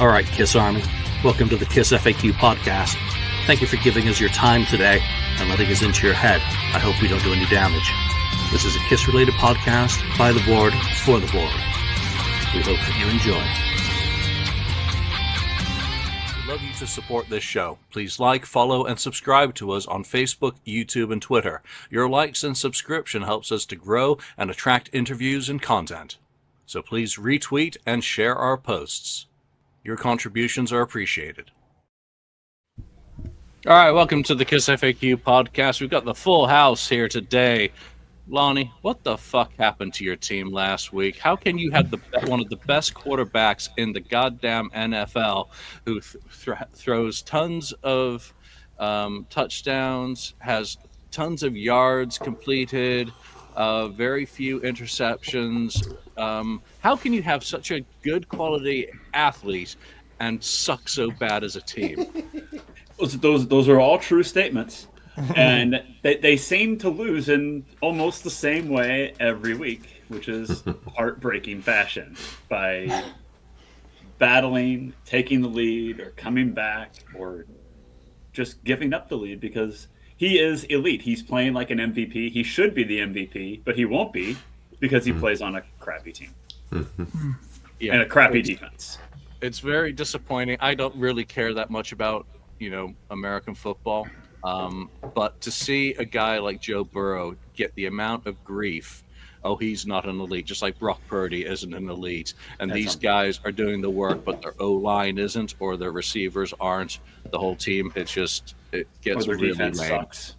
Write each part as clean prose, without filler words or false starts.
All right, Kiss Army, welcome to the KissFAQ podcast. Thank you for giving us your time today and letting us into your head. I hope we don't do any damage. This is a Kiss-related podcast by the board, for the board. We hope that you enjoy. We'd love you to support this show. Please like, follow, and subscribe to us on Facebook, YouTube, and Twitter. Your likes and subscription helps us to grow and attract interviews and content. So please retweet and share our posts. Your contributions are appreciated. All right, welcome to the KissFAQ podcast. We've got the full house here today. Lonnie, what the fuck happened to your team last week? How can you have one of the best quarterbacks in the goddamn NFL who throws tons of touchdowns, has tons of yards completed, very few interceptions? How can you have such a good quality athlete and suck so bad as a team? Those are all true statements. And they seem to lose in almost the same way every week, which is heartbreaking fashion, by battling, taking the lead, or coming back, or just giving up the lead because he is elite. He's playing like an MVP. He should be the MVP, but he won't be because he plays on a crappy team and a crappy defense. It's very disappointing. I don't really care that much about, American football. But to see a guy like Joe Burrow get the amount of grief, he's not an elite, just like Brock Purdy isn't an elite. And these guys are doing the work, but their O-line isn't, or their receivers aren't. The whole team, it gets really lame. Sucks.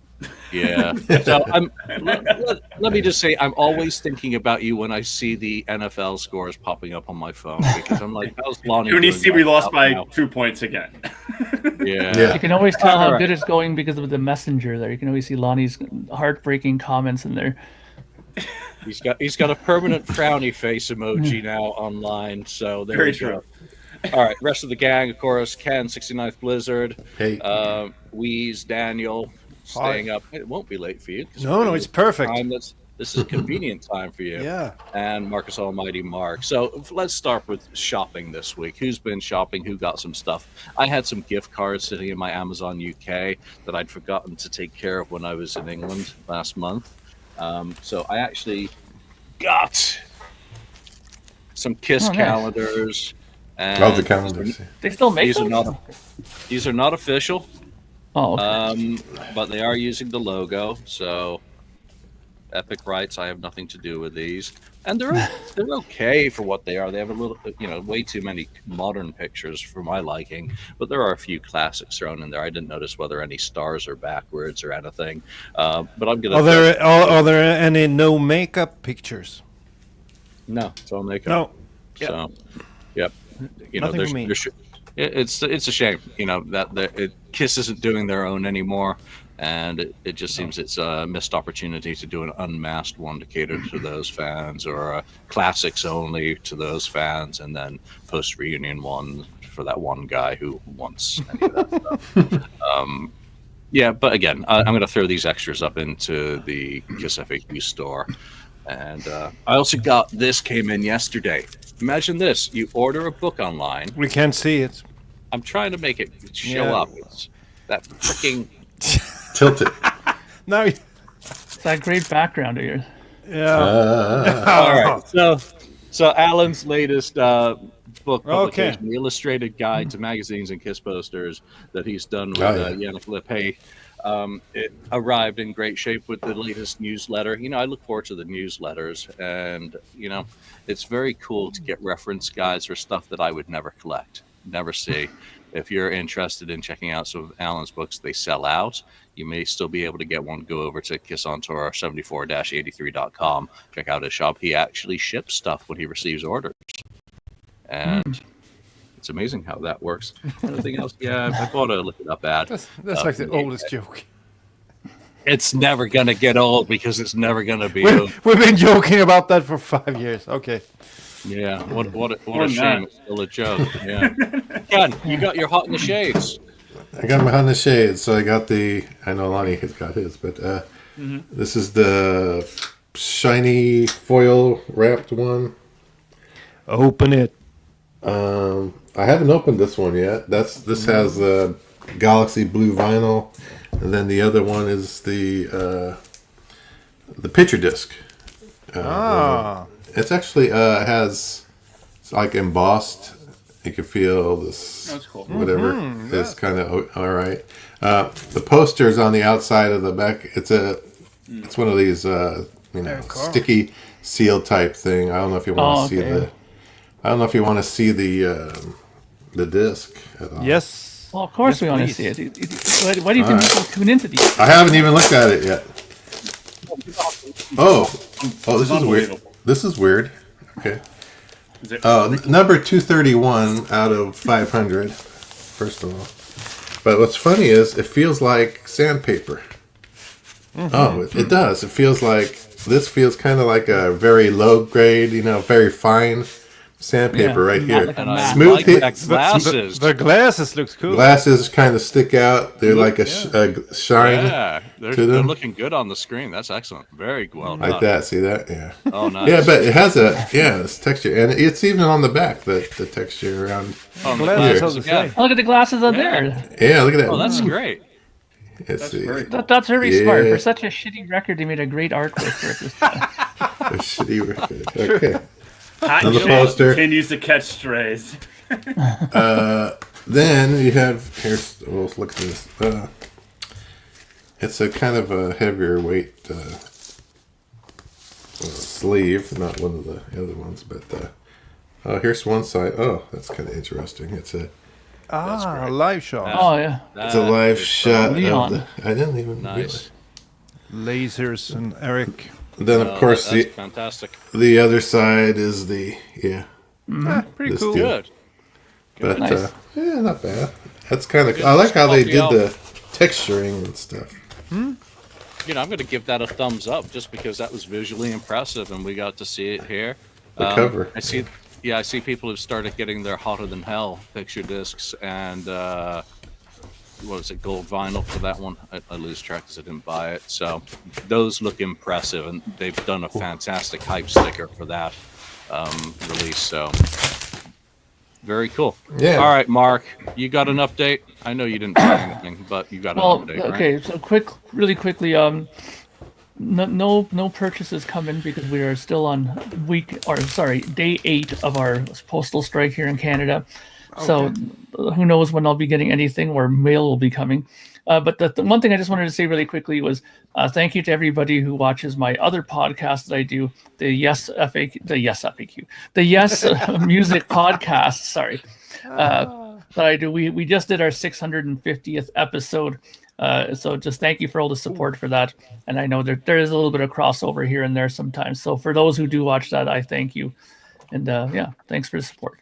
Yeah. So let me just say, I'm always thinking about you when I see the NFL scores popping up on my phone, because I'm like, how's Lonnie when you see we lost by now? 2 points again. Yeah. You can always tell how good it's going because of the messenger there. You can always see Lonnie's heartbreaking comments in there. He's got a permanent frowny face emoji now online, so there Very we true. go. All right, rest of the gang, of course, Ken, 69th Blizzard, Hey. Wheeze, Daniel, staying up. It won't be late for you. No, it's perfect. This is a convenient time for you. Yeah. And Marcus Almighty Mark. So let's start with shopping this week. Who's been shopping? Who got some stuff? I had some gift cards sitting in my Amazon UK that I'd forgotten to take care of when I was in England last month. So I actually got some Kiss calendars. And the calendars. They still make them? These are not official. Oh, okay. But they are using the logo, so Epic rights. I have nothing to do with these, and they're okay for what they are. They have a little, way too many modern pictures for my liking, but there are a few classics thrown in there. I didn't notice whether any stars are backwards or anything. But I'm gonna. Are there any no makeup pictures? No, it's all makeup. No. So, yep. Nothing for me. It's a shame, that Kiss isn't doing their own anymore, and it just seems it's a missed opportunity to do an unmasked one to cater to those fans, or a classics only to those fans, and then post reunion one for that one guy who wants any of that stuff. Yeah, but again, I'm going to throw these extras up into the KissFAQ store, and I also got this. Came in yesterday. Imagine this: you order a book online. We can't see it. I'm trying to make it show up. It's that freaking tilted. No. It's that great background of yours. Yeah. All right. So Alan's latest book publication, the illustrated guide to magazines and Kiss posters that he's done with Yannick Lepay. It arrived in great shape with the latest newsletter. I look forward to the newsletters, and it's very cool to get reference guides for stuff that I would never collect, never see. If you're interested in checking out some of Alan's books, they sell out. You may still be able to get one. Go over to KissOnTour74-83.com. Check out his shop. He actually ships stuff when he receives orders, and it's amazing how that works. Anything else? Yeah, I bought a Look It Up ad. That's like the oldest joke. It's never going to get old because it's never going to be old. We've been joking about that for 5 years. Okay. Yeah, what a shame. It's still a joke. Yeah. Ken, you got your Hot in the Shades. I got my Hot in the Shades, so I know Lonnie has got his, but this is the shiny foil wrapped one. Open it. I I haven't opened this one yet. This has Galaxy Blue vinyl, and then the other one is the picture disc. It's actually has it's like embossed. You can feel this. That's cool. Whatever is kind of all right. The poster's on the outside of the back. It's one of these sticky seal type thing. I don't know if you want to see the. I don't know if you want to see the disc at all. Yes. Well, of course we want to see it. Why do you think people tune into these? I haven't even looked at it yet. Oh, this is weird. This is weird. Okay. Number 231 out of 500. First of all, but what's funny is it feels like sandpaper. Oh, it does. It feels like this feels kind of like a very low grade, very fine sandpaper right here. Like And I Smooth like hit- that glasses. The glasses looks cool. Glasses kind of stick out. They're like a shine. Yeah, they're them. looking good on the screen. That's excellent. Very well done. Like that. See that? Yeah. Oh, nice. Yeah, but it has this texture, and it's even on the back. The texture around. On the Glasses glasses are the again. same. Oh, look at the glasses on there. Yeah, look at that. Oh, that's great. Let's see. very That's very smart. Yeah. For such a shitty record, they made a great artwork for it this time. A shitty record. Okay. Hot On the shit poster. continues to catch strays. Then you have let's look at this. It's a kind of a heavier weight sleeve, not one of the other ones, but here's one side. Oh, that's kind of interesting. It's a live shot. Oh yeah. live shot Leon. of the. I didn't even Nice. Lasers and Eric. Then of course that's fantastic. the other side is the Pretty This cool. deal. Good. but Nice. not bad. That's kind of. I like how they did the texturing and stuff. I'm going to give that a thumbs up just because that was visually impressive and we got to see it here. The cover. I see people who've started getting their Hotter Than Hell picture discs and what was it, gold vinyl for that one? I lose track because I didn't buy it. So those look impressive, and they've done a fantastic hype sticker for that release. So very cool. Yeah. All right, Mark, you got an update? I know you didn't buy anything, but you got an Well, update, right? okay. So really quickly. No purchases come in because we are still on day 8 of our postal strike here in Canada. So who knows when I'll be getting anything or mail will be coming. But the one thing I just wanted to say really quickly was thank you to everybody who watches my other podcast that I do, the Yes Music podcast. Sorry, that I do. We just did our 650th episode. So just thank you for all the support for that. And I know there is a little bit of crossover here and there sometimes. So for those who do watch that, I thank you. And thanks for the support.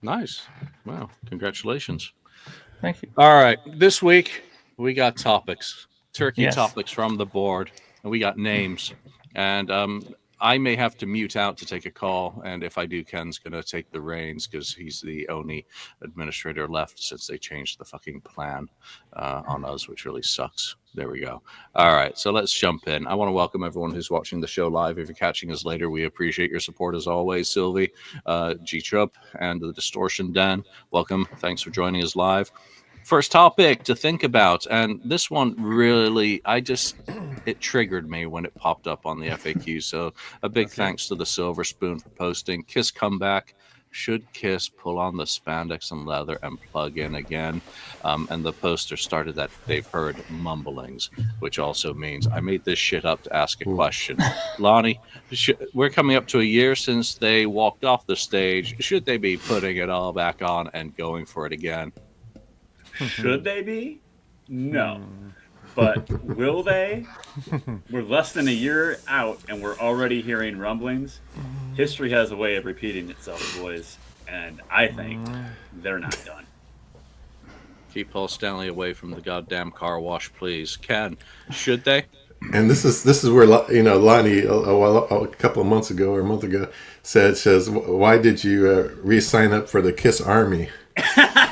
Nice. Wow. Congratulations. Thank you. All right. This week, we got topics, turkey Yes. topics from the board, and we got names. And I may have to mute out to take a call. And if I do, Ken's going to take the reins because he's the only administrator left since they changed the fucking plan on us, which really sucks. There we go. All right. So let's jump in. I want to welcome everyone who's watching the show live. If you're catching us later, we appreciate your support as always. Sylvie, G-Chup, and the Distortion Den. Welcome. Thanks for joining us live. First topic to think about, and this one really, it triggered me when it popped up on the FAQ. So a big thanks to the Silver Spoon for posting. Kiss comeback. Should Kiss pull on the spandex and leather and plug in again? And the poster started that they've heard mumblings, which also means I made this shit up to ask a question. Lonnie, we're coming up to a year since they walked off the stage. Should they be putting it all back on and going for it again? Should they be? No. But will they? We're less than a year out, and we're already hearing rumblings. History has a way of repeating itself, boys, and I think they're not done. Keep Paul Stanley away from the goddamn car wash, please. Ken, should they? And this is where Lonnie a couple of months ago or a month ago says, why did you re-sign up for the Kiss Army?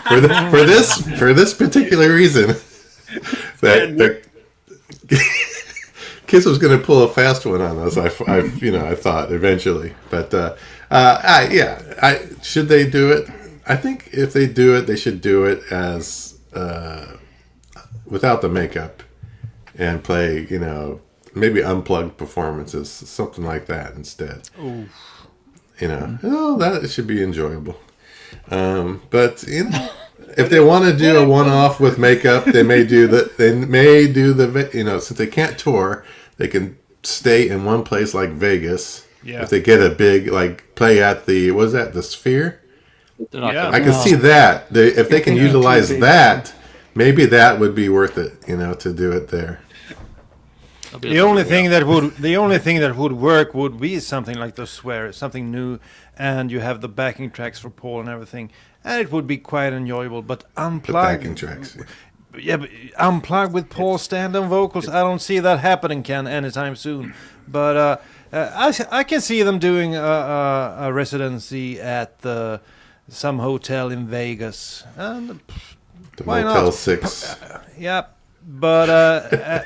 for this particular reason. that Kiss was going to pull a fast one on us. I thought eventually, but should they do it? I think if they do it, they should do it as without the makeup and play, maybe unplugged performances, something like that instead. Ooh. That should be enjoyable. But if they want to do a one-off with makeup, they may do the since they can't tour, they can stay in one place like Vegas. Yeah. If they get a big play at the the Sphere. Yeah. I can see that. If they can utilize that, maybe that would be worth it, to do it there. The only thing that would work would be something like the Swear, something new, and you have the backing tracks for Paul and everything, and it would be quite enjoyable. But unplugged, The backing tracks. yeah, but unplugged with Paul stand-on vocals, I don't see that happening, Ken, anytime soon. But I can see them doing a residency at some hotel in Vegas, and The why Motel not? 6. Yeah, but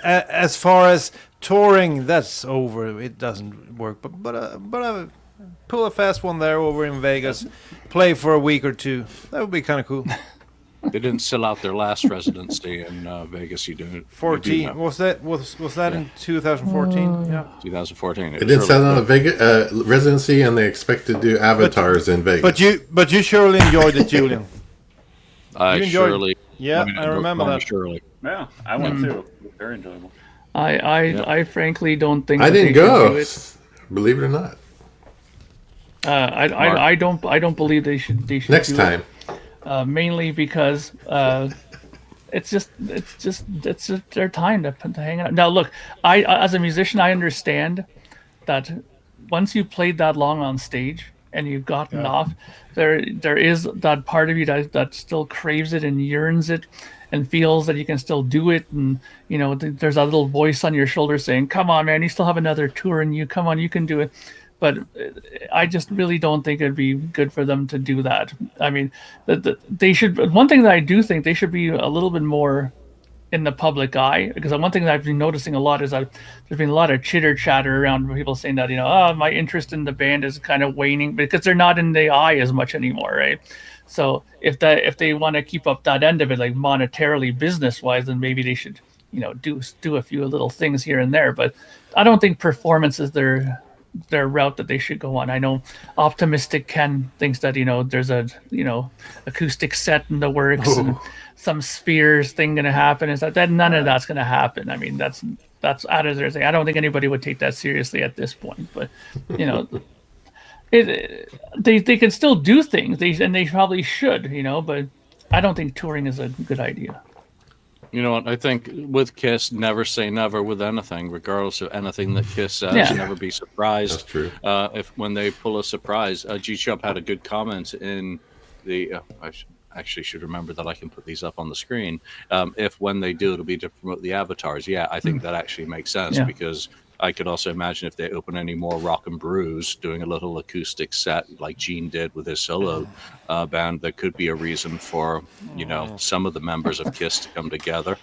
as far as touring, that's over. It doesn't work. But pull a fast one there over in Vegas, play for a week or two. That would be kind of cool. They didn't sell out their last residency in Vegas. You do 14 was that in 2014? Yeah. 2014. They did sell out a Vegas residency, and they expect to do avatars in Vegas. But you surely enjoyed it, Julian. I you enjoyed- surely. Yeah, I remember that. Surely. Yeah, I went too. Very enjoyable. I frankly don't think I that they didn't should go, do it. believe it or not. I don't believe they should Next do time. it. Mainly because it's just their time to hang out. Now look, I as a musician, I understand that once you played that long on stage and you've gotten off, there is that part of you that still craves it and yearns it and feels that you can still do it, and there's that little voice on your shoulder saying, come on man, you still have another tour in you, come on, you can do it. But I just really don't think it'd be good for them to do that. I mean, they should. One thing that I do think they should be a little bit more in the public eye, because one thing that I've been noticing a lot is that there's been a lot of chitter chatter around people saying that my interest in the band is kind of waning because they're not in the eye as much anymore, right? So if they want to keep up that end of it, like monetarily, business wise, then maybe they should do a few little things here and there. But I don't think performance is their route that they should go on. I know Optimistic Ken thinks that there's a acoustic set in the works and some Spheres thing going to happen. Is that none of that's going to happen? I mean, that's out of their thing. I don't think anybody would take that seriously at this point. But they can still do things. They probably should. But I don't think touring is a good idea. You know what? I think with Kiss, never say never with anything, regardless of anything that Kiss says. Yeah. Never be surprised. That's true. If when they pull a surprise, G-Shop had a good comment in the. I should remember that I can put these up on the screen. If when they do, it'll be to promote the avatars. Yeah, I think that actually makes sense because I could also imagine if they open any more Rock and Brews, doing a little acoustic set like Gene did with his solo band, there could be a reason for some of the members of Kiss to come together.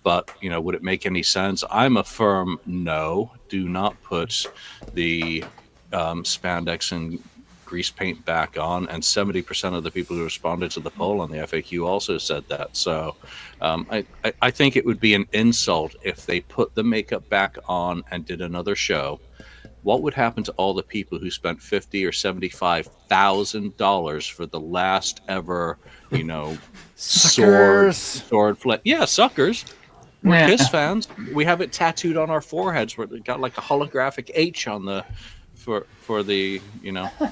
But would it make any sense? I'm a firm no. Do not put the spandex and grease paint back on, and 70% of the people who responded to the poll on the FAQ also said that. So I think it would be an insult if they put the makeup back on and did another show. What would happen to all the people who spent $50,000 or $75,000 for the last ever, sword flip? Yeah, suckers. We're Kiss fans. We have it tattooed on our foreheads. We got like a holographic H on the for the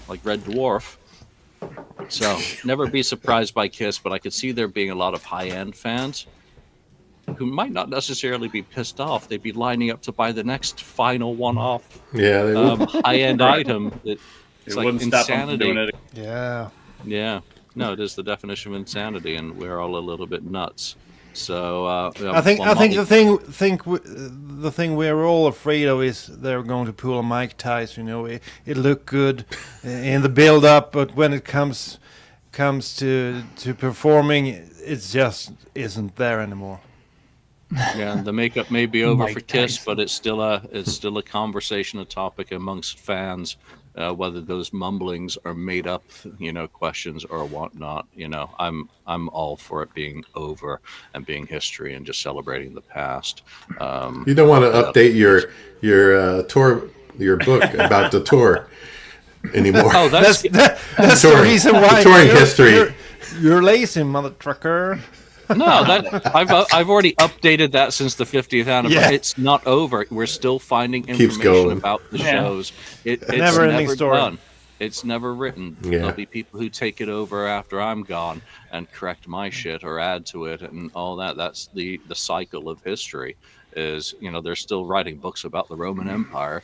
like Red Dwarf. So never be surprised by Kiss, but I could see there being a lot of high-end fans who might not necessarily be pissed off. They'd be lining up to buy the next final one-off high-end item. It's like insanity. Yeah. No, it is the definition of insanity, and we're all a little bit nuts. So I think the thing we're all afraid of is they're going to pull a Mike Tyson. It looked good in the build up, but when it comes to performing, it just isn't there anymore. Yeah, the makeup may be over Mike for Kiss, Tyson. but it's still a conversation, a topic amongst fans whether those mumblings are made up, questions or whatnot. I'm all for it being over and being history and just celebrating the past. You don't want to update your tour, your book about the tour anymore. Oh, That's the reason why touring history. You're lazy, mother trucker. No, I've already updated that since the 50th anniversary. Yeah. It's not over. We're still finding Keeps information going. about the shows. It's Never-ending never story. done. It's never written. Yeah. There'll be people who take it over after I'm gone and correct my shit or add to it and all that. That's the cycle of history. Is they're still writing books about the Roman Empire.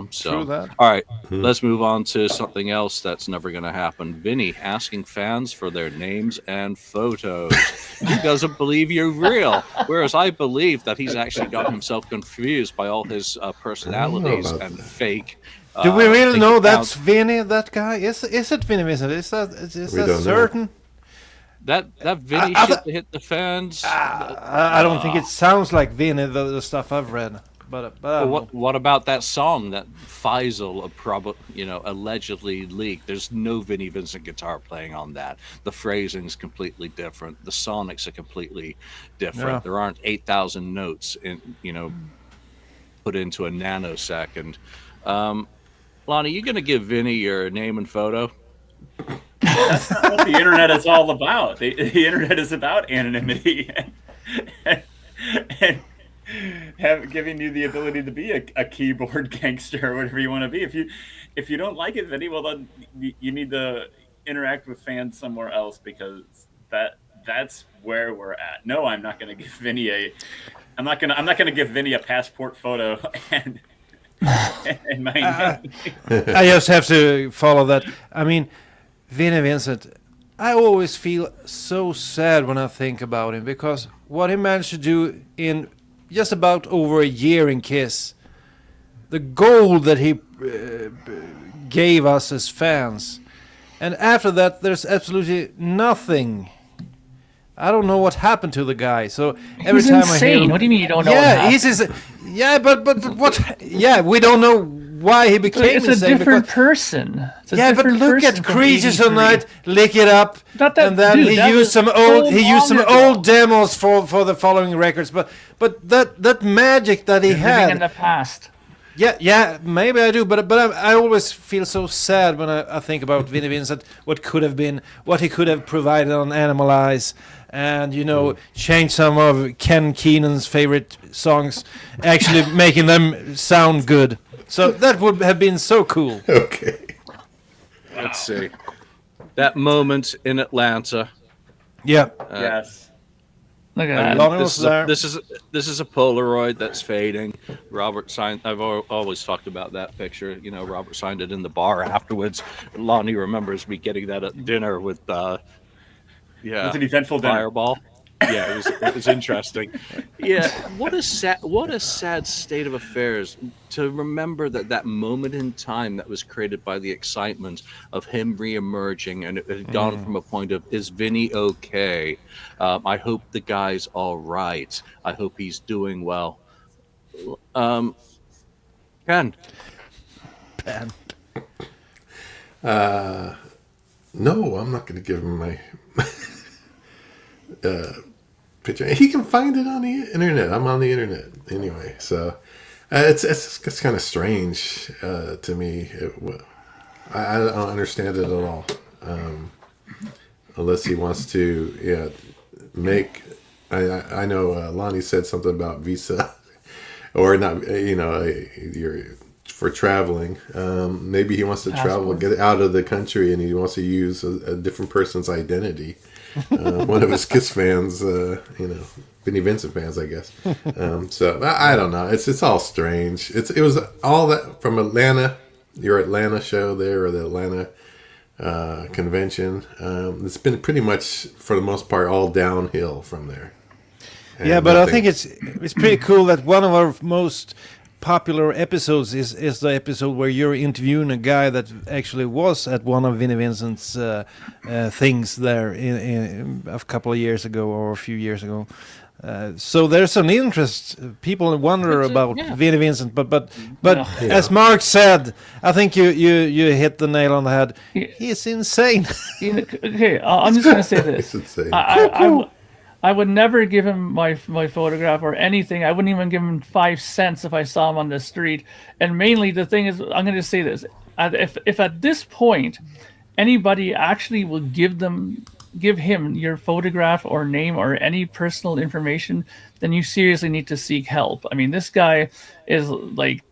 So True that. all right, let's move on to something else that's never going to happen. Vinny asking fans for their names and photos. He doesn't believe you're real, whereas I believe that he's actually got himself confused by all his personalities about and fake. Do we really fake know accounts. that's Vinny, that guy? Is it Vinnie Vincent? Is We that don't know. certain? That Vinny I- shit to hit the fans? I don't think it sounds like Vinny, the stuff I've read. But What about that song that Faisal allegedly leaked? There's no Vinnie Vincent guitar playing on that. The phrasing's completely different. The sonics are completely different. Yeah. There aren't 8,000 notes put into a nanosecond. Lonnie, you gonna give Vinny your name and photo? That's not what the internet is all about. The internet is about anonymity and giving you the ability to be a keyboard gangster or whatever you want to be. If you don't like it, Vinny, well then you need to interact with fans somewhere else, because that's where we're at. No, I'm not going to give Vinny I'm not going to give Vinny a passport photo and my name. I just have to follow that. I mean, Vinnie Vincent, I always feel so sad when I think about him, because what he managed to do in just about over a year in Kiss, the gold that he gave us as fans, and after that there's absolutely nothing. I don't know what happened to the guy. So every He's time insane. I hear him, What do you mean you don't know? yeah, what happened? but what? Yeah, we don't know why he became It's a insane. different because- person. It's a yeah, but different look person at from Creatures 83. of Night, Lick It Up, That- and then dude, he that used was some so old long ago. demos for the following records. But that magic that he You're living in had, the past. yeah, maybe I do, but I always feel so sad when I think about Vinnie Vincent, what could have been, what he could have provided on Animalize, and change some of Ken Keenan's favorite songs, actually making them sound good. So that would have been so cool. Okay. Let's see. That moment in Atlanta. Yeah. Yes. Look at I mean, that. Lonnie was there. this is a Polaroid that's fading. Robert signed. I've always talked about that picture. Robert signed it in the bar afterwards. Lonnie remembers me getting that at dinner with. It was an eventful dinner. Fireball. Yeah, it was interesting. Yeah, what a sad state of affairs to remember that moment in time that was created by the excitement of him reemerging, and it had gone from a point of, is Vinny okay? I hope the guy's all right. I hope he's doing well. Ken. No, I'm not going to give him my picture. He can find it on the internet. I'm on the internet anyway, so it's kind of strange to me. I don't understand it at all, unless he wants to make. I know Lonnie said something about visa, or not. You're for traveling. Maybe he wants to travel, get out of the country, and he wants to use a different person's identity. One of his Kiss fans, Vinnie Vincent fans, I guess. So I don't know. It's all strange. It was all that from Atlanta, your Atlanta show there, or the Atlanta convention. It's been pretty much, for the most part, all downhill from there. And Yeah, but I nothing- think it's pretty cool that one of our most popular episodes is the episode where you're interviewing a guy that actually was at one of Vinnie Vincent's things there in a couple of years ago or a few years ago. So there's an interest. People wonder about Vinnie Vincent, but as Mark said, I think you hit the nail on the head. He's insane. Okay, I'm just gonna say this. It's insane. I would never give him my photograph or anything. I wouldn't even give him 5 cents if I saw him on the street. And mainly, the thing is, I'm going to say this: if at this point anybody actually will give him your photograph or name or any personal information, then you seriously need to seek help. I mean, this guy is like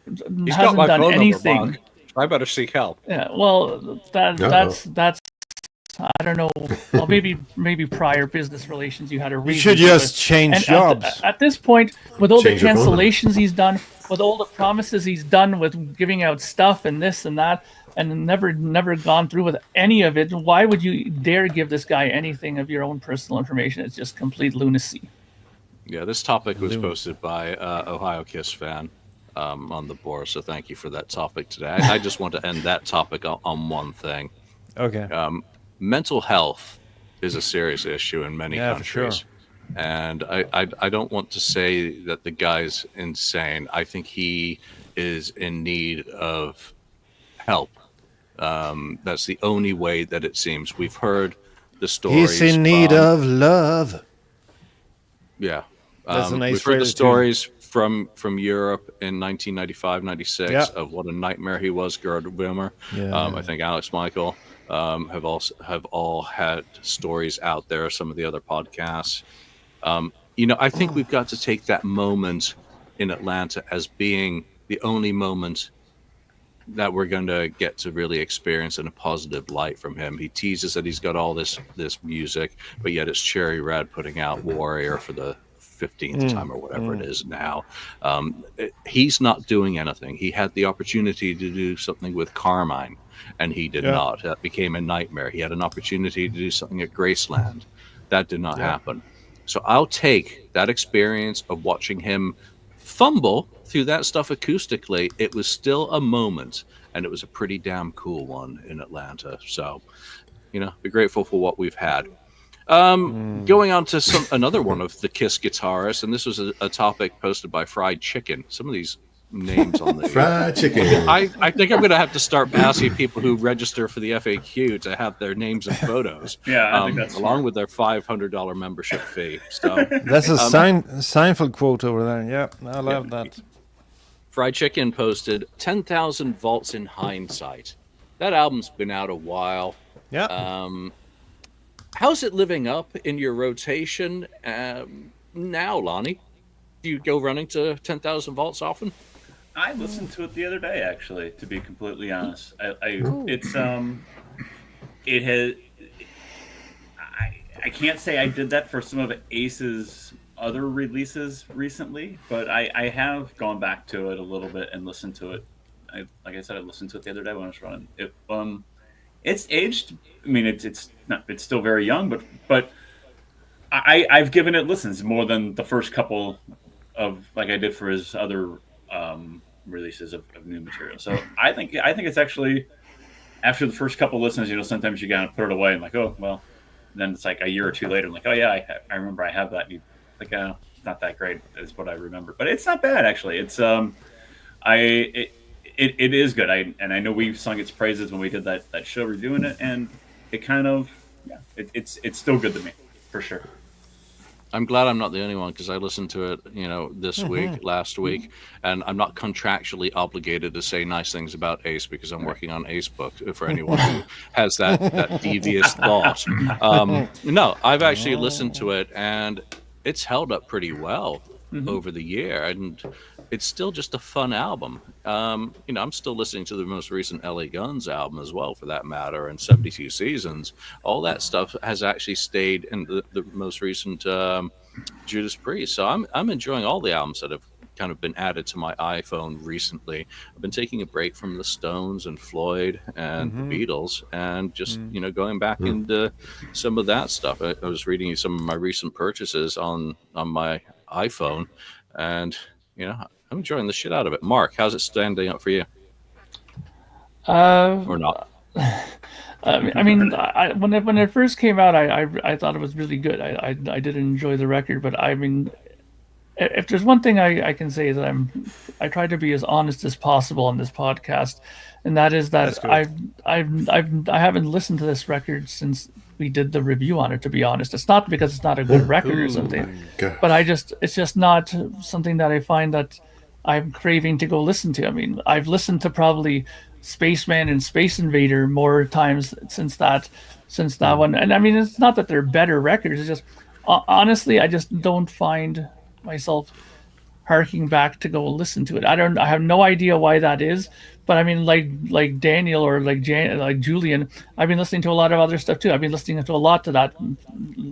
hasn't done anything. Number, I better seek help. Yeah, well, that's. I don't know. Well, maybe prior business relations you had a reason. You should just change jobs. At this point, with all the cancellations he's done, with all the promises he's done with giving out stuff and this and that, and never gone through with any of it, why would you dare give this guy anything of your own personal information? It's just complete lunacy. Yeah, this topic was posted by Ohio Kiss fan on the board, so thank you for that topic today. I just want to end that topic on one thing. Okay. Mental health is a serious issue in many countries. For sure. And I don't want to say that the guy's insane. I think he is in need of help. That's the only way that it seems. We've heard the stories. He's in need of love. Yeah. That's a nice we've heard the stories from Europe in 1995-96 of what a nightmare he was, Gerard Wimmer. I think Alex Michael have all had stories out there. Some of the other podcasts. I think we've got to take that moment in Atlanta as being the only moment that we're going to get to really experience in a positive light from him. He teases that he's got all this music, but yet it's Cherry Red putting out Warrior for the 15th time or whatever it is now. He's not doing anything. He had the opportunity to do something with Carmine, and he did not. That became a nightmare. He had an opportunity to do something at Graceland. That did not happen. So I'll take that experience of watching him fumble through that stuff acoustically. It was still a moment, and it was a pretty damn cool one in Atlanta. So, be grateful for what we've had. Going on to another one of the Kiss guitarists, and this was a topic posted by Fried Chicken. Some of these names on the Fried Chicken. I think I'm going to have to start asking people who register for the FAQ to have their names and photos. Yeah, I think that's along with their $500 membership fee. So that's a Seinfeld quote over there. Yeah, I love that. Fried Chicken posted 10,000 Volts in Hindsight. That album's been out a while. Yeah. How's it living up in your rotation now, Lonnie? Do you go running to 10,000 Volts often? I listened to it the other day, actually, to be completely honest. I can't say I did that for some of Ace's other releases recently, but I have gone back to it a little bit and listened to it. Like I said, I listened to it the other day when I was running. It's aged. I mean, it's still very young, but I've given it listens more than the first couple of like I did for his other releases of new material. So I think it's actually after the first couple listens, sometimes you gotta put it away and like, oh well, and then it's like a year or two later, I'm like, oh yeah, I remember I have that. And you like, it's not that great is what I remember, but it's not bad actually. It's it is good. I know we've sung its praises when we did that show reviewing it, and it kind of it's still good to me for sure. I'm glad I'm not the only one because I listened to it, this week, last week, and I'm not contractually obligated to say nice things about Ace because I'm working on Ace book for anyone who has that devious thought. No, I've actually listened to it and it's held up pretty well over the year, and it's still just a fun album. I'm still listening to the most recent LA Guns album as well, for that matter, and 72 Seasons. All that stuff has actually stayed in the most recent Judas Priest. So I'm enjoying all the albums that have kind of been added to my iPhone recently. I've been taking a break from the Stones and Floyd and the Beatles, and just going back into some of that stuff. I was reading some of my recent purchases on my iPhone, and I'm enjoying the shit out of it. Mark, how's it standing up for you? Or not? I mean, when it first came out, I thought it was really good. I did enjoy the record, but I mean, if there's one thing I can say is that I try to be as honest as possible on this podcast, and that is That's that good. I haven't listened to this record since we did the review on it. To be honest, it's not because it's not a good record or something, but it's just not something that I find that I'm craving to go listen to. I mean, I've listened to probably Spaceman and Space Invader more times since that one, and I mean, it's not that they're better records. It's just honestly, I just don't find myself harking back to go listen to it. I have no idea why that is, but I mean, like Daniel or like Julian, I've been listening to a lot of other stuff too. I've been listening to a lot to that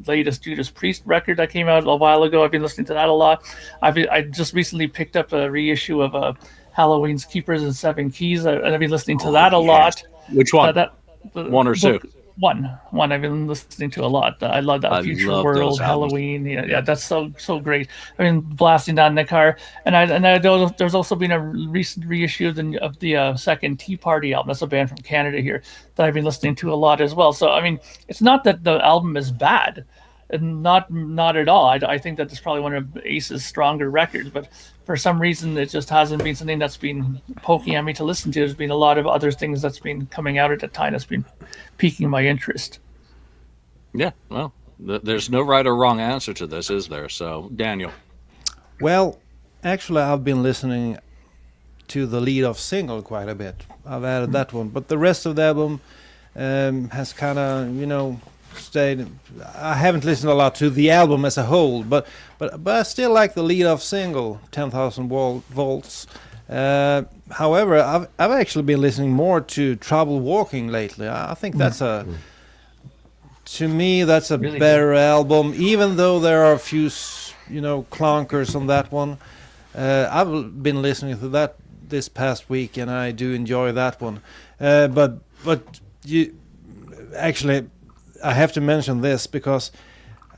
latest Judas Priest record that came out a while ago. I've been listening to that a lot. I just recently picked up a reissue of Halloween's Keepers and Seven Keys, and I've been listening to that a lot. Which one? The One or two? book, one I've been listening to a lot. I love that I Future love World those albums. Halloween. Yeah, that's so great. I mean, blasting that in the car, and there's also been a recent reissue of the second Tea Party album. That's a band from Canada here that I've been listening to a lot as well. So I mean, it's not that the album is bad, and not at all. I think that it's probably one of Ace's stronger records, but for some reason it just hasn't been something that's been poking at me to listen to. There's been a lot of other things that's been coming out at the time that's been piquing my interest. Yeah, well, there's no right or wrong answer to this, is there? So, Daniel. Well, actually, I've been listening to the lead-off single quite a bit. I've added that one, but the rest of the album has kind of, stayed. I haven't listened a lot to the album as a whole, but I still like the lead-off single, 10,000 Volts. However, I've actually been listening more to Trouble Walking lately. I think that's to me, that's a Really better album, even though there are a few, clunkers on that one. I've been listening to that this past week, and I do enjoy that one. But you actually, I have to mention this because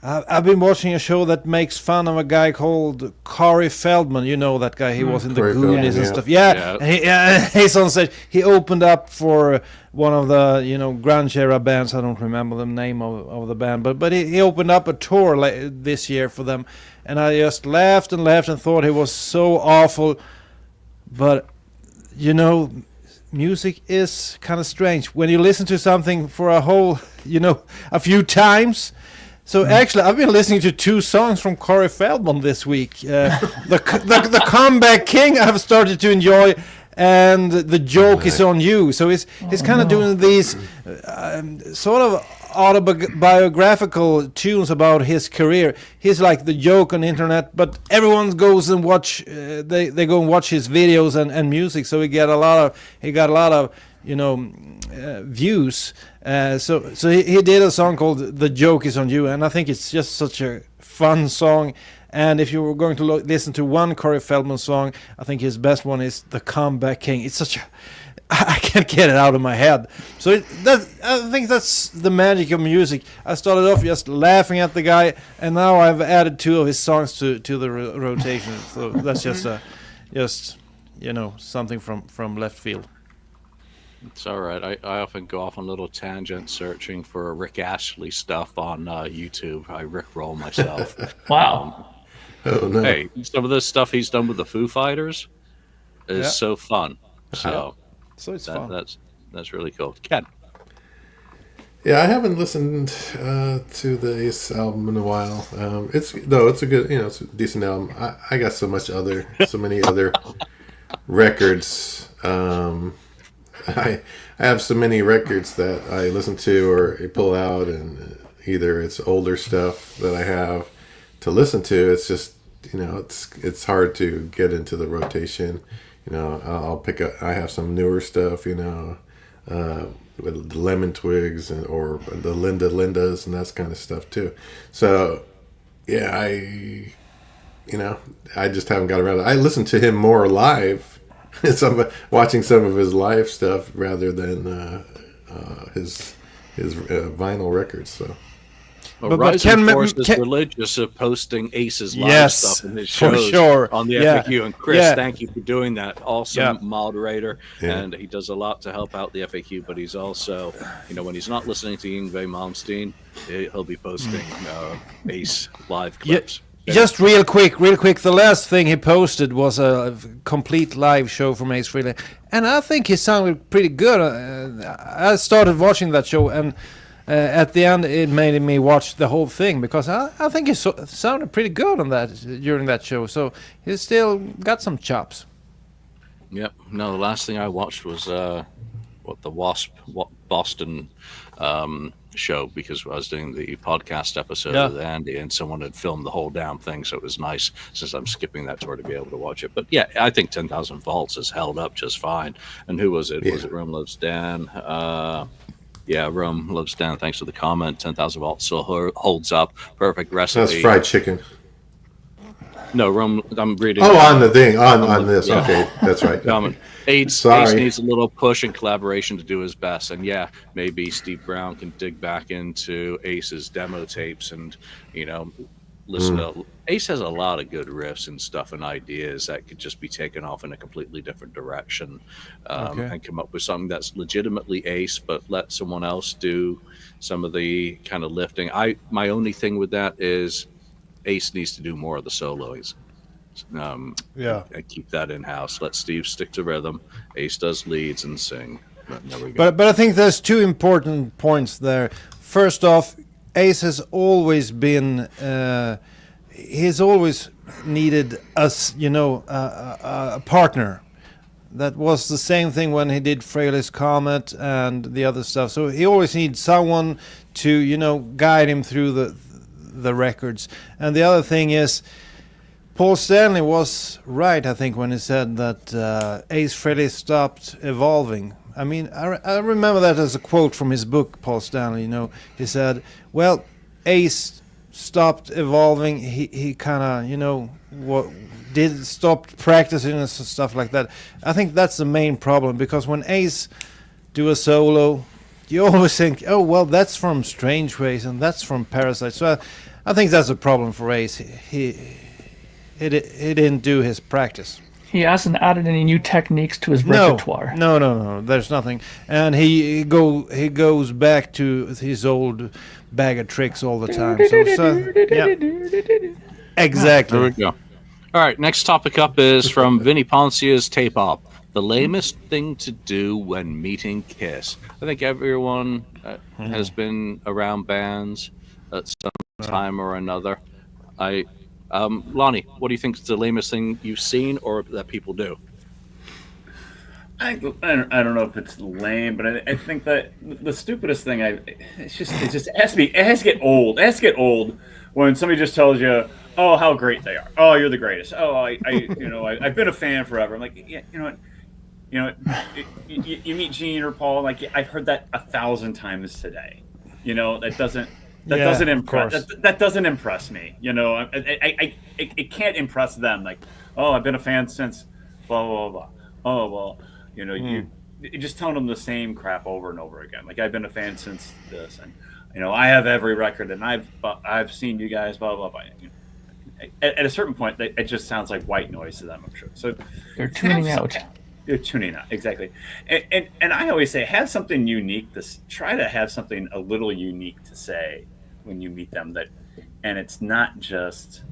I've been watching a show that makes fun of a guy called Corey Feldman. You know that guy. He was in the Corey Goonies Feldman, and yeah. stuff. Yeah, Yeah. and he's on stage. He opened up for one of the grunge era bands. I don't remember the name of the band, but he opened up a tour this year for them, and I just laughed and thought it was so awful. But music is kind of strange when you listen to something for a whole, a few times. So actually, I've been listening to 2 songs from Corey Feldman this week. The Comeback King I've started to enjoy, and The Joke Is On You. So he's kind of doing these sort of autobiographical tunes about his career. He's like the joke on the internet, but everyone goes and watch. They go and watch his videos and music. So he got a lot of views. So he did a song called "The Joke Is On You," and I think it's just such a fun song. And if you were going to listen to one Corey Feldman song, I think his best one is "The Comeback King." It's such a I can't get it out of my head. So I think that's the magic of music. I started off just laughing at the guy, and now I've added 2 of his songs to the rotation. So that's just something from left field. It's all right. I often go off on little tangents searching for Rick Astley stuff on YouTube. I rickroll myself. Wow. Oh no! Hey, some of this stuff he's done with the Foo Fighters is Yeah. so fun. So So it's fun. that's really cool. Ken. Yeah, I haven't listened to the Ace album in a while. It's a good, it's a decent album. I got so many other records. I have so many records that I listen to or I pull out, and either it's older stuff that I have to listen to. It's just it's hard to get into the rotation. I'll pick up. I have some newer stuff. With the Lemon Twigs or the Lindas and that kind of stuff too. So yeah, I just haven't got around to it. I listen to him more live. Watching some of his live stuff rather than his vinyl records. So Well, but Rising Force is religious of posting Ace's live stuff in his shows on the FAQ. And Chris, thank you for doing that. Awesome moderator, and he does a lot to help out the FAQ. But he's also, when he's not listening to Yngwie Malmsteen, he'll be posting Ace live clips. Just real quick. The last thing he posted was a complete live show from Ace Frehley, and I think he sounded pretty good. I started watching that show, and at the end, it made me watch the whole thing because I think he sounded pretty good on that during that show. So he's still got some chops. Yep. No, the last thing I watched was the Boston show, because I was doing the podcast episode with Andy, and someone had filmed the whole damn thing, so it was nice, since I'm skipping that tour, to be able to watch it. But yeah, I think 10,000 Volts has held up just fine. And who was it? Was it Rome Loves Dan? Rome Loves Dan, thanks for the comment. 10,000 Volts still holds up. Perfect recipe. That's fried chicken. No, Rome, I'm reading. Oh, on the thing, on this. Yeah. Okay, that's right. Comment. Ace needs a little push and collaboration to do his best, and maybe Steve Brown can dig back into Ace's demo tapes and listen to. Ace has a lot of good riffs and stuff and ideas that could just be taken off in a completely different direction, and come up with something that's legitimately Ace, but let someone else do some of the kind of lifting. My only thing with that is Ace needs to do more of the soloing. And keep that in house. Let Steve stick to rhythm. Ace does leads and sing. But I think there's two important points there. First off, Ace has always been he's always needed us, a partner. That was the same thing when he did Frehley's Comet and the other stuff. So he always needs someone to guide him through the records. And the other thing is, Paul Stanley was right, I think, when he said that Ace Frehley stopped evolving. I mean, I remember that as a quote from his book, Paul Stanley. He said, well, Ace stopped evolving. He kind of, stopped practicing and stuff like that. I think that's the main problem, because when Ace do a solo, you always think, oh, well, that's from Strange Ways and that's from Parasite. So I think that's a problem for Ace. He didn't do his practice. He hasn't added any new techniques to his repertoire. No. There's nothing. And he goes back to his old bag of tricks all the time. Exactly. There we go. All right, next topic up is from Vinnie Poncia's Tape Op. The lamest thing to do when meeting Kiss. I think everyone has been around bands at some time or another. Lonnie, what do you think is the lamest thing you've seen or that people do? I don't know if it's lame, but I think that the stupidest thing it has to get old. It has to get old when somebody just tells you, oh, how great they are. Oh, you're the greatest. Oh, I've been a fan forever. I'm like, yeah, you meet Gene or Paul. Like, I've heard that 1,000 times today. That doesn't. That doesn't impress. That doesn't impress me. It can't impress them. Like, oh, I've been a fan since blah blah blah. Oh well, you're just telling them the same crap over and over again. Like, I've been a fan since this, and I have every record, and I've seen you guys blah blah blah. At a certain point, it just sounds like white noise to them, I'm sure. So they're tuning out. You're tuning out, exactly. And I always say, have something unique. Try to have something a little unique to say when you meet them, and it's not just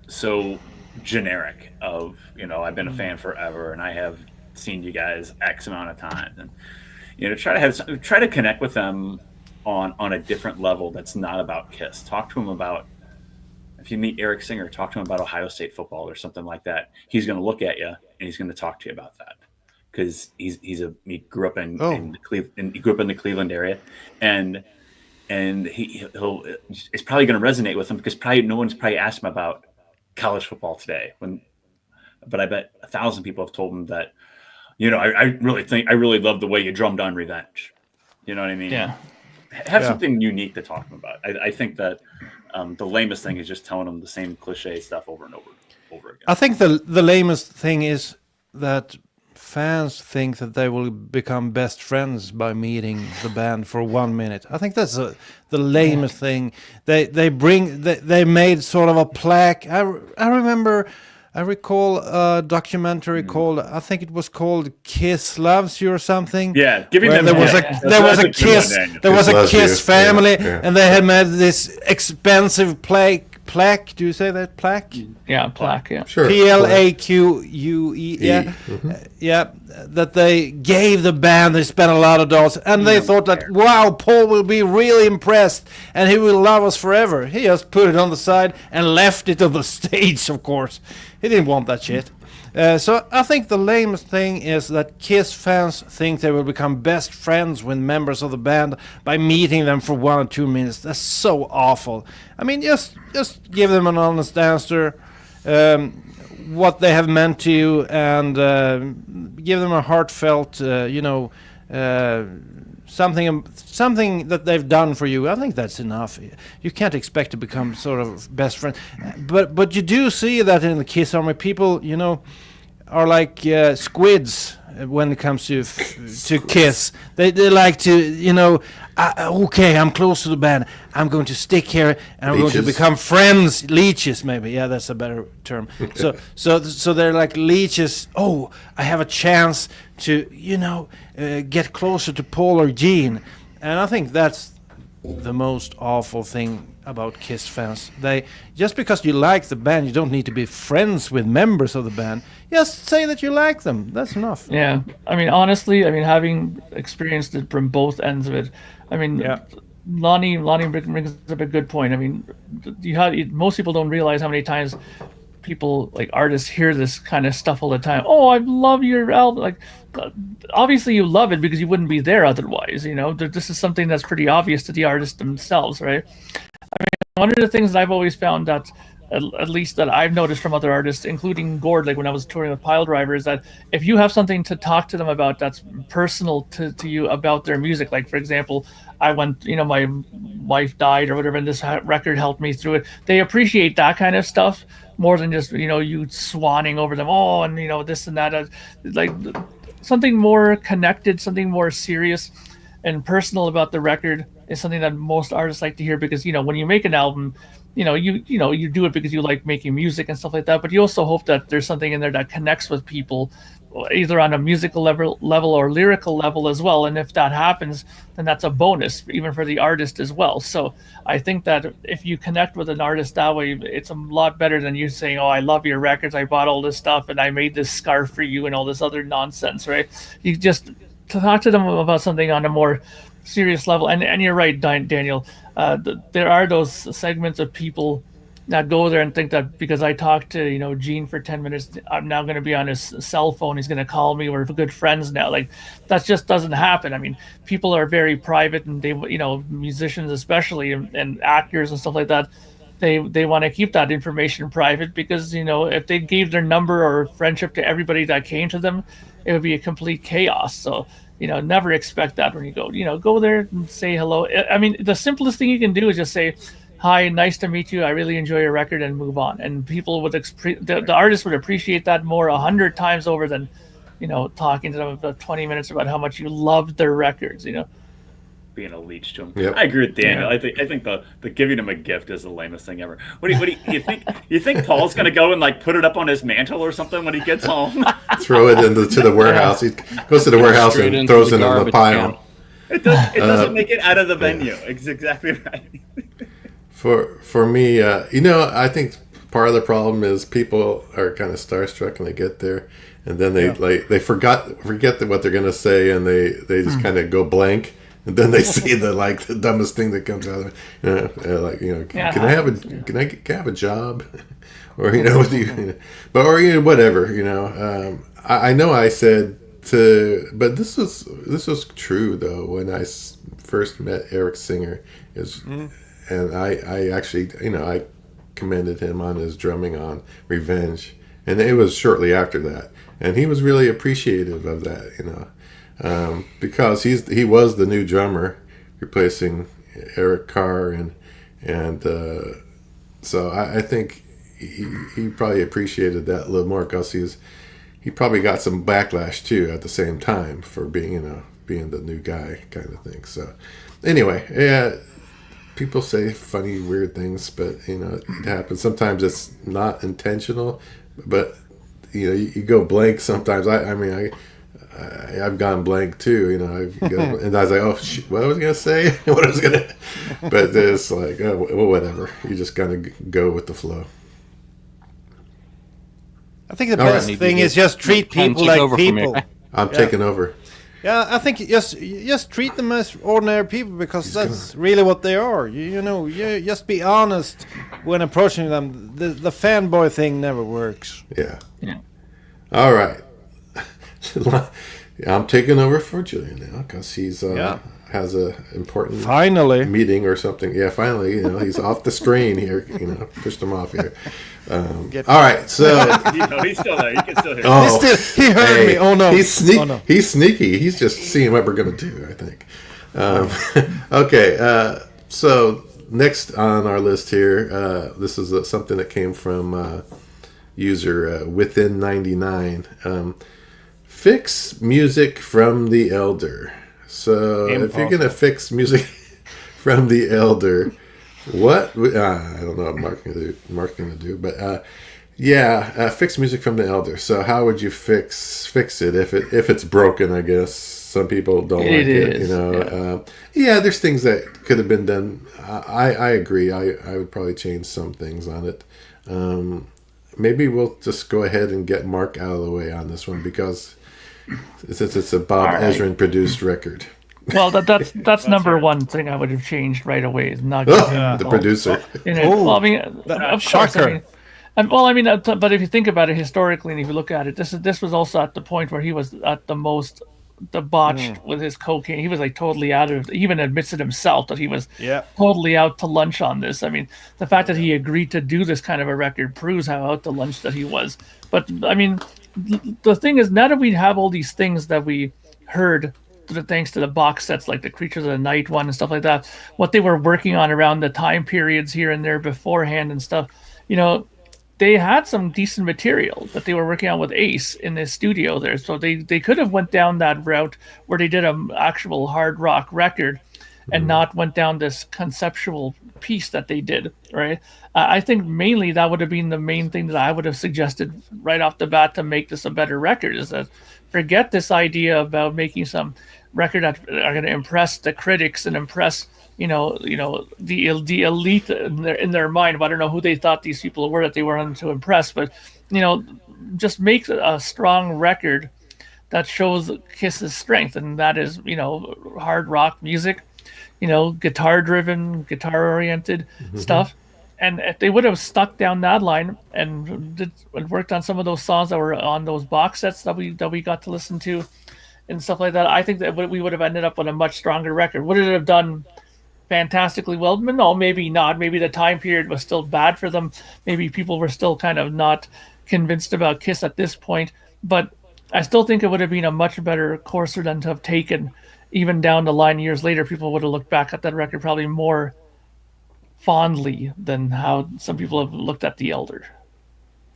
so generic of, I've been a fan forever and I have seen you guys X amount of times, and try to connect with them on a different level that's not about Kiss. Talk to them about, if you meet Eric Singer, talk to him about Ohio State football or something like that. He's going to look at you and he's going to talk to you about that, because he grew up in the Cleveland area, and he's probably going to resonate with him, because no one's probably asked him about college football today. But I bet 1,000 people have told him that, I really love the way you drummed on Revenge. You know what I mean? Yeah. Have something unique to talk to them about. I think that the lamest thing is just telling them the same cliche stuff over and over again. I think the lamest thing is that fans think that they will become best friends by meeting the band for 1 minute. I think that's the lamest thing. They made sort of a plaque. I recall a documentary called, I think it was called Kiss Loves You or something. Yeah, giving where them there was a Kiss Kiss family, Yeah. and they had made this expensive plaque. Do you say that plaque? Yeah, plaque. Yeah. Sure. PLAQUE. Yeah, yeah. That they gave the band. They spent a lot of dollars, and they thought that, wow, Paul will be really impressed, and he will love us forever. He just put it on the side and left it on the stage. Of course, he didn't want that shit. So I think the lamest thing is that Kiss fans think they will become best friends with members of the band by meeting them for 1 or 2 minutes. That's so awful. I mean, just give them an honest answer, what they have meant to you, and give them a heartfelt, something that they've done for you. I think that's enough. You can't expect to become sort of best friends, but you do see that in the Kiss Army, people, are like squids when it comes to Kiss. They like to, okay, I'm close to the band. I'm going to stick here, and I'm going to become friends. Leeches, maybe. Yeah, that's a better term. So they're like leeches. Oh, I have a chance to, get closer to Paul or Gene. And I think that's the most awful thing about Kiss fans. Just because you like the band, you don't need to be friends with members of the band. Just say that you like them. That's enough. Yeah, I mean, honestly, having experienced it from both ends of it, Lonnie brings up a good point. I mean, most people don't realize how many times people, like artists, hear this kind of stuff all the time. Oh, I love your album. Like, obviously you love it because you wouldn't be there otherwise. This is something that's pretty obvious to the artists themselves, right? One of the things that I've always found that, at least that I've noticed from other artists, including Gord, like when I was touring with Piledriver, is that if you have something to talk to them about that's personal to you about their music, like for example, I went, my wife died or whatever, and this record helped me through it. They appreciate that kind of stuff more than just, you swanning over them. Oh, and this and that, like something more connected, something more serious and personal about the record is something that most artists like to hear, because when you make an album, you do it because you like making music and stuff like that, but you also hope that there's something in there that connects with people, either on a musical level or lyrical level as well. And if that happens, then that's a bonus even for the artist as well. So I think that if you connect with an artist that way, it's a lot better than you saying, oh, I love your records, I bought all this stuff and I made this scarf for you and all this other nonsense, right? You just to talk to them about something on a more serious level. And you're right, Daniel. There are those segments of people that go there and think that because I talked to Gene for 10 minutes, I'm now going to be on his cell phone. He's going to call me. We're good friends now. Like, that just doesn't happen. I mean, people are very private, and they, musicians especially, and actors and stuff like that. They want to keep that information private because if they gave their number or friendship to everybody that came to them, it would be a complete chaos. So never expect that when you go. Go there and say hello. I mean, the simplest thing you can do is just say, hi, nice to meet you. I really enjoy your record, and move on. And people would the artist would appreciate that more 100 times over than, talking to them about 20 minutes about how much you loved their records. Being a leech to him. Yep. I agree with Daniel. Yeah. I think the giving him a gift is the lamest thing ever. What do you think? You think Paul's gonna go and like put it up on his mantle or something when he gets home? Throw it to the warehouse. He goes to the warehouse and throws it in the pile. It doesn't make it out of the venue. It's exactly right. For me, I think part of the problem is people are kind of starstruck when they get there, and then they forget what they're gonna say, and they just kind of go blank. And then they see the dumbest thing that comes out of it. Can I have a job, or whatever. I know I said but this was true though when I first met Eric Singer and I actually I commended him on his drumming on Revenge, and it was shortly after that, and he was really appreciative of that, because he was the new drummer replacing Eric Carr, and so I think he probably appreciated that a little more because he probably got some backlash too at the same time for being being the new guy kind of thing. So anyway, yeah, people say funny, weird things, but it happens. Sometimes it's not intentional, but you go blank sometimes. I've gone blank too. And I was like, oh, shoot, what was I gonna say? What I was gonna, but it's like, oh, well, whatever. You just gotta go with the flow. I think the best thing is just treat people like people. I'm taking over. Yeah, I think just treat them as ordinary people, because that's really what they are. You just be honest when approaching them. The fanboy thing never works. Yeah. All right. I'm taking over for Julian now because he's has a important meeting or something. Yeah, finally, he's off the screen here. Pushed him off here. All right, so he's still there. You can still hear. Oh, he heard me. Oh no, he's sneaky. He's just seeing what we're gonna do, I think. Okay, so next on our list here, this is something that came from user within 99. Fix music from the elder. So if you're gonna fix music from the elder, what I don't know what Mark's gonna do, but fix music from the elder. So how would you fix it if it's broken? I guess some people don't like it. There's things that could have been done. I agree. I would probably change some things on it. Maybe we'll just go ahead and get Mark out of the way on this one, because since it's a Bob Ezrin produced record. Well, that's number one thing I would have changed right away. Is not the producer. Shocker. But if you think about it historically, and if you look at it, this was also at the point where he was at the most debauched with his cocaine. He was like totally out of. He even admits it himself that he was totally out to lunch on this. I mean, the fact that he agreed to do this kind of a record proves how out to lunch that he was. But I mean, the thing is, now that we have all these things that we heard, thanks to the box sets like the Creatures of the Night one and stuff like that, what they were working on around the time periods here and there beforehand and stuff, they had some decent material that they were working on with Ace in the studio there. So they could have went down that route where they did an actual hard rock record and not went down this conceptual piece that they did, right? I think mainly that would have been the main thing that I would have suggested right off the bat to make this a better record, is that forget this idea about making some record that are going to impress the critics and impress the elite in their mind. But I don't know who they thought these people were that they were on to impress, but just make a strong record that shows Kiss's strength, and that is hard rock music, guitar driven, guitar oriented stuff. And if they would have stuck down that line and worked on some of those songs that were on those box sets that we got to listen to and stuff like that, I think that we would have ended up with a much stronger record. Would it have done fantastically well? No, maybe not. Maybe the time period was still bad for them. Maybe people were still kind of not convinced about Kiss at this point. But I still think it would have been a much better course than to have taken, even down the line years later, people would have looked back at that record probably more fondly than how some people have looked at The Elder.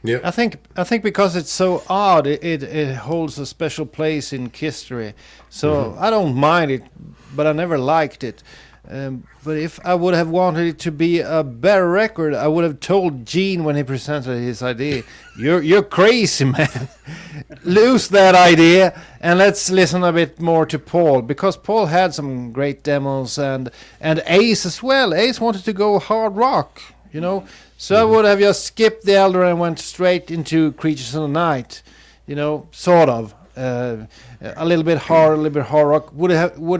Yeah, I think because it's so odd, it holds a special place in history. So I don't mind it, but I never liked it. But if I would have wanted it to be a better record, I would have told Gene when he presented his idea, "You're crazy, man. Lose that idea and let's listen a bit more to Paul," because Paul had some great demos and Ace as well. Ace wanted to go hard rock, So I would have just skipped The Elder and went straight into Creatures of the Night, sort of. A little bit hard rock. Would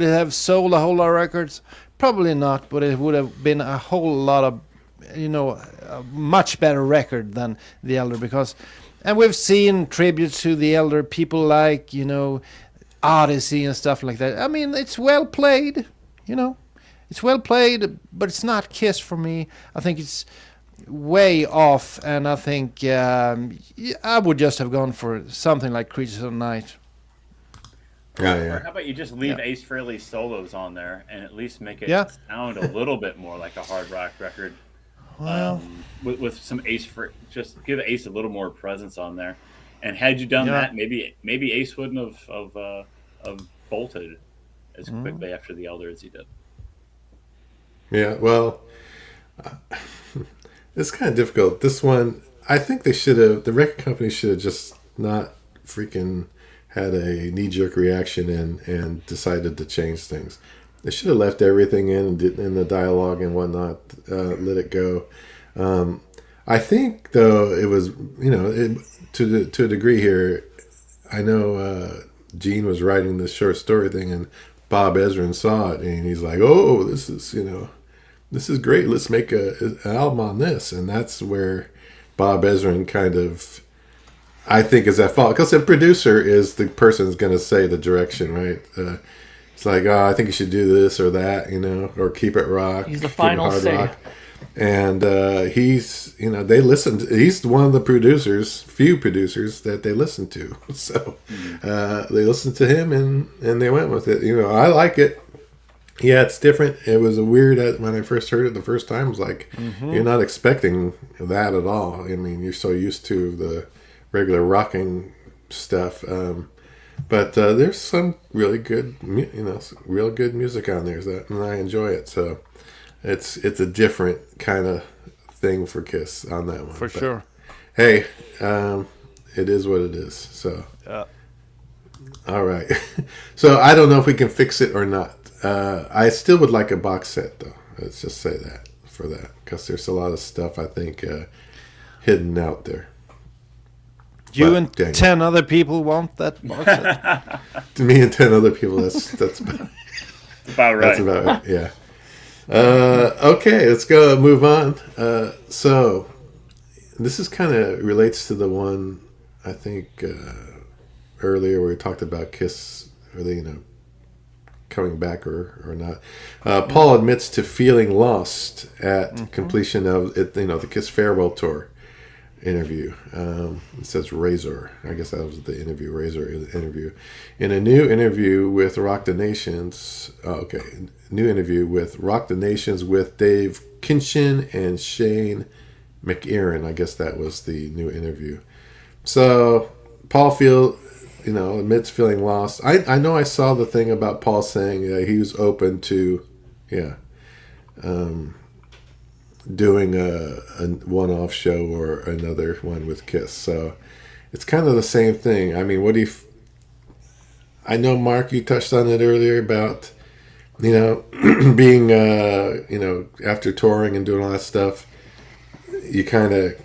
it have sold a whole lot of records? Probably not, but it would have been a whole lot of, a much better record than The Elder, and we've seen tributes to The Elder, people like, Odyssey and stuff like that. I mean, it's well played, it's well played, but it's not Kiss for me. I think it's way off, and I think I would just have gone for something like Creatures of the Night. Or how about you just leave Ace Frehley's solos on there and at least make it sound a little bit more like a hard rock record? Well, with some Ace just give Ace a little more presence on there. And had you done Yeah. that, maybe Ace wouldn't have bolted as quickly after the Elder as he did. Yeah, well, it's kind of difficult. This one, I think the record company should have just not freaking had a knee-jerk reaction and decided to change things. They should have left everything in the dialogue and whatnot, let it go. I think, though, it was, to a degree here, I know Gene was writing this short story thing, and Bob Ezrin saw it, and he's like, oh, this is great. Let's make an album on this. And that's where Bob Ezrin kind of, I think, is at fault. Because the producer is the person who's going to say the direction, right? It's like, oh, I think you should do this or that, or keep it rock. He's the final say. Rock. And he's, they listened. He's one of the few producers that they listened to. So they listened to him and they went with it. I like it. Yeah, it's different. It was weird when I first heard it the first time. It was like, you're not expecting that at all. I mean, you're so used to the regular rocking stuff. But there's some really good, real good music on there, and I enjoy it. So it's a different kind of thing for Kiss on that one. For sure. Hey, it is what it is. So, all right. So I don't know if we can fix it or not. I still would like a box set, though. Let's just say that for that, because there's a lot of stuff I think hidden out there. You and 10 other people want that box set? Me and 10 other people. That's about right. That's about it. Yeah. Okay, let's go move on. So this is kind of relates to the one I think earlier where we talked about Kiss, or coming back or not. Paul admits to feeling lost at completion of it, the Kiss farewell tour interview. It says Razor. I guess that was the interview. Razor interview. In a new interview with Rock the Nations. New interview with Rock the Nations with Dave Kinchin and Shane McEaron. I guess that was the new interview. So Paul admits feeling lost. I know I saw the thing about Paul saying he was open to, doing a one-off show or another one with Kiss. So it's kind of the same thing. I mean, I know, Mark, you touched on it earlier about, being, after touring and doing all that stuff, you kind of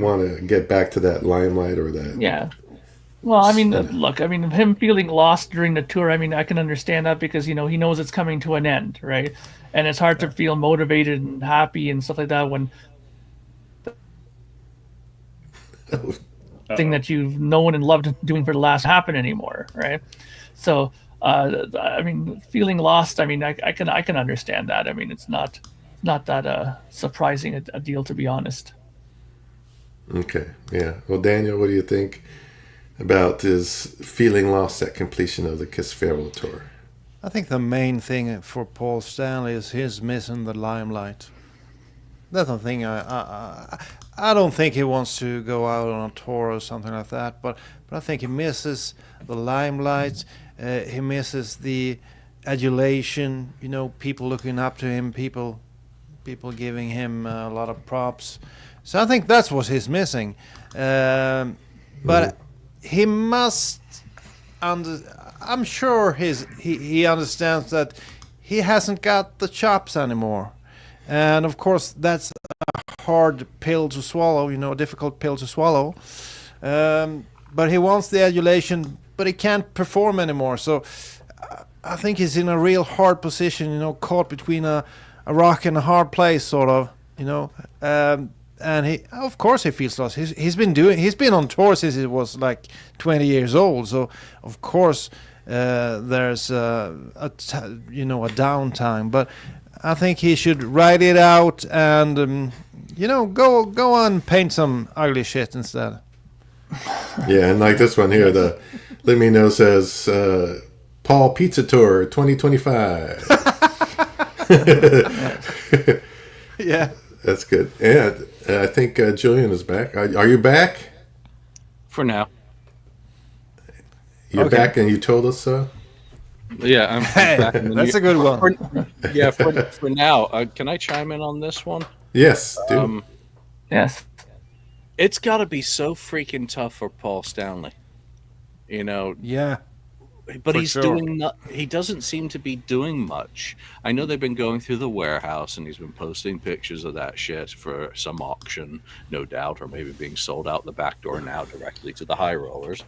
want to get back to that limelight or that. Yeah. Well, I mean, look, him feeling lost during the tour, I can understand that because, he knows it's coming to an end, right? And it's hard to feel motivated and happy and stuff like that when thing that you've known and loved doing for the last happen anymore, right? So, feeling lost, I can understand that. It's not that surprising a deal, to be honest. Okay, yeah. Well, Daniel, what do you think about his feeling lost at completion of the Kiss farewell tour? I think the main thing for Paul Stanley is his missing the limelight. That's the thing. I don't think he wants to go out on a tour or something like that, but I think he misses the limelight. He misses the adulation. People looking up to him, people giving him a lot of props. So I think that's what he's missing. But he must I'm sure he understands that he hasn't got the chops anymore, and of course that's a hard pill to swallow. A difficult pill to swallow. But he wants the adulation, but he can't perform anymore. So I think he's in a real hard position. Caught between a rock and a hard place, sort of. And he, of course, he feels lost. He's been on tour since he was like 20 years old. So of course there's a downtime. But I think he should ride it out and go on and paint some ugly shit instead. Yeah, and like this one here, the Let Me Know says Paul Pizza Tour 2025. Yeah. That's good. And I think Julian is back. Are you back? For now. You're back and you told us so? Yeah, I'm back. That's a good one. For now, can I chime in on this one? Yes, do. Yes. It's got to be so freaking tough for Paul Stanley. Yeah. But For he's sure. he doesn't seem to be doing much. I know they've been going through the warehouse and he's been posting pictures of that shit for some auction, no doubt, or maybe being sold out the back door now directly to the high rollers.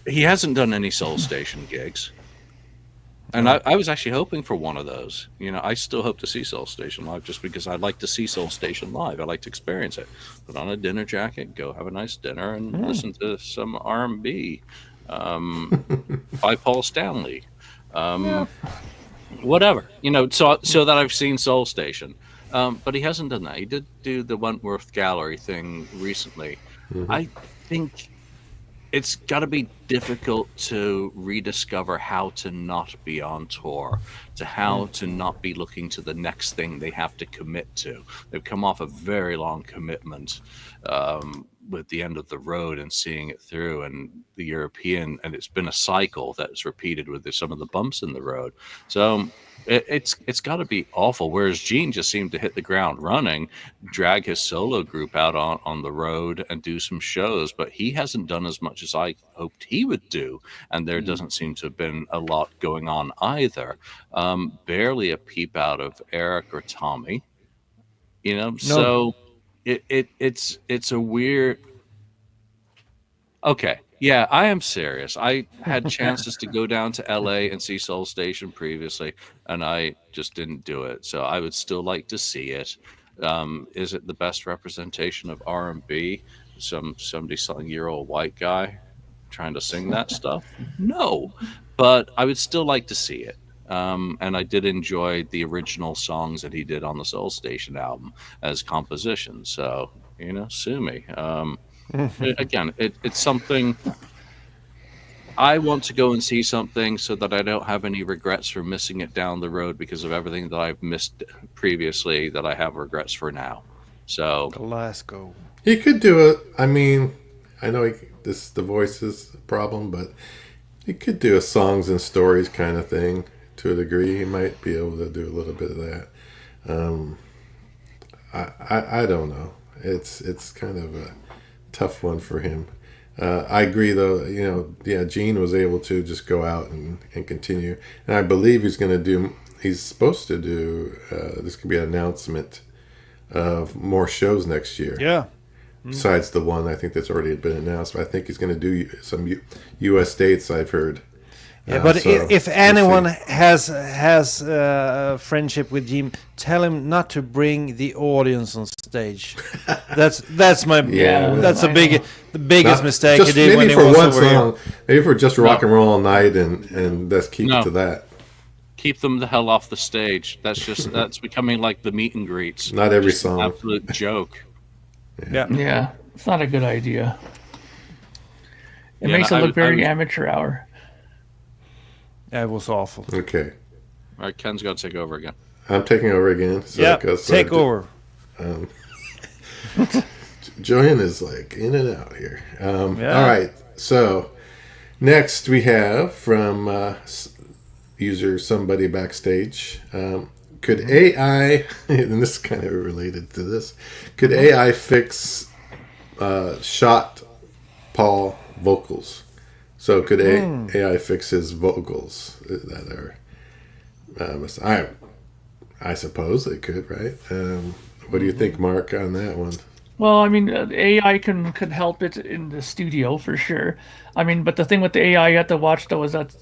He hasn't done any Soul Station gigs. And I was actually hoping for one of those. I still hope to see Soul Station live just because I'd like to see Soul Station live. I'd like to experience it. Put on a dinner jacket, go have a nice dinner, and listen to some R&B by Paul Stanley. Whatever. So that I've seen Soul Station. But he hasn't done that. He did do the Wentworth Gallery thing recently. Mm-hmm. I think it's got to be difficult to rediscover how to not be on tour, to how to not be looking to the next thing they have to commit to. They've come off a very long commitment with the end of the road and seeing it through, and the European, and it's been a cycle that's repeated with some of the bumps in the road. So it's got to be awful. Whereas Gene just seemed to hit the ground running, drag his solo group out on the road and do some shows, but he hasn't done as much as I hoped he would do, and there doesn't seem to have been a lot going on either. Barely a peep out of Eric or Tommy, No. So it's a weird. Okay. Yeah, I am serious. I had chances to go down to LA and see Soul Station previously, and I just didn't do it. So I would still like to see it. Is it the best representation of R&B? Some 70-something-year-old white guy trying to sing that stuff? No, but I would still like to see it. And I did enjoy the original songs that he did on the Soul Station album as compositions. So, sue me. Again, it's something I want to go and see something so that I don't have any regrets for missing it down the road because of everything that I've missed previously that I have regrets for now. So Glasgow. He could do it. I mean, I know the voice is a problem, but he could do a songs and stories kind of thing to a degree. He might be able to do a little bit of that. I don't know. It's kind of a tough one for him. I agree, though. Gene was able to just go out and continue, and I believe he's supposed to do. This could be an announcement of more shows next year. Yeah. Besides the one I think that's already been announced, but I think he's going to do some U.S. dates. I've heard. Yeah, but if anyone has a friendship with Jim, tell him not to bring the audience on stage. That's my that's the biggest mistake he did when he was over here. Maybe for just rock and roll all night and let's keep it to that. Keep them the hell off the stage. That's becoming like the meet and greets. Not every song. An absolute joke. Yeah, it's not a good idea. It makes it look very amateur hour. That was awful. Okay. All right, Ken's got to take over again. I'm taking over again. So take over. Joanne is like in and out here. All right. So next we have from user somebody backstage. Could AI, and this is kind of related to this, could AI fix shot Paul vocals? So could AI fix his vocals that are? I suppose it could, right? What do you think, Mark, on that one? Well, I mean, AI could help it in the studio for sure. I mean, but the thing with the AI you have to watch though is that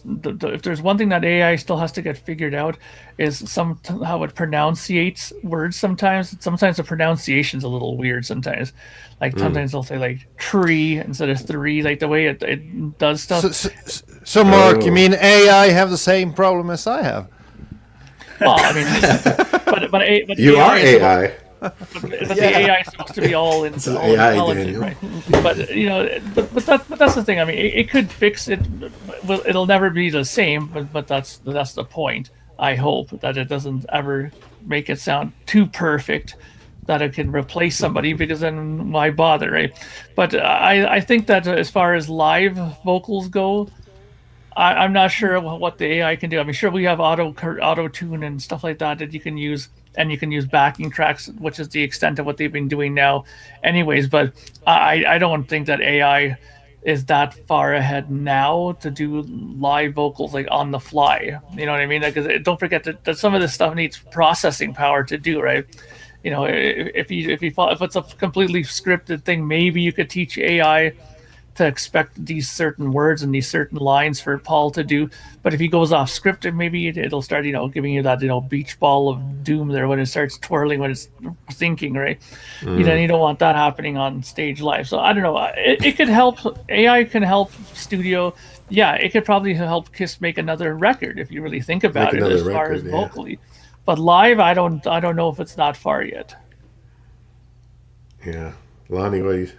if there's one thing that AI still has to get figured out is how it pronunciates words. Sometimes the pronunciation's a little weird. Sometimes, like sometimes they'll say like tree instead of three, like the way it does stuff. So Mark, you mean AI have the same problem as I have? Well, I mean, but you are AI. But the AI is supposed to be all in all AI, intelligent, right? But that's the thing. I mean, it could fix it. Well, it'll never be the same. But that's the point. I hope that it doesn't ever make it sound too perfect. that it can replace somebody, because then why bother, right? But I think that as far as live vocals go, I'm not sure what the AI can do. I mean, sure, we have auto tune and stuff like that you can use, and you can use backing tracks, which is the extent of what they've been doing now, anyways. But I don't think that AI is that far ahead now to do live vocals like on the fly. You know what I mean? Because don't forget that some of this stuff needs processing power to do, right? You know, if it's a completely scripted thing, maybe you could teach AI to expect these certain words and these certain lines for Paul to do. But if he goes off script, maybe it'll start, giving you that, beach ball of doom there when it starts twirling, when it's thinking, right? You don't want that happening on stage live. So I don't know. It could help. AI can help studio. Yeah, it could probably help Kiss make another record if you really think about it, as far as vocally. But live, I don't know if it's that far yet. Yeah, Lonnie, what do you?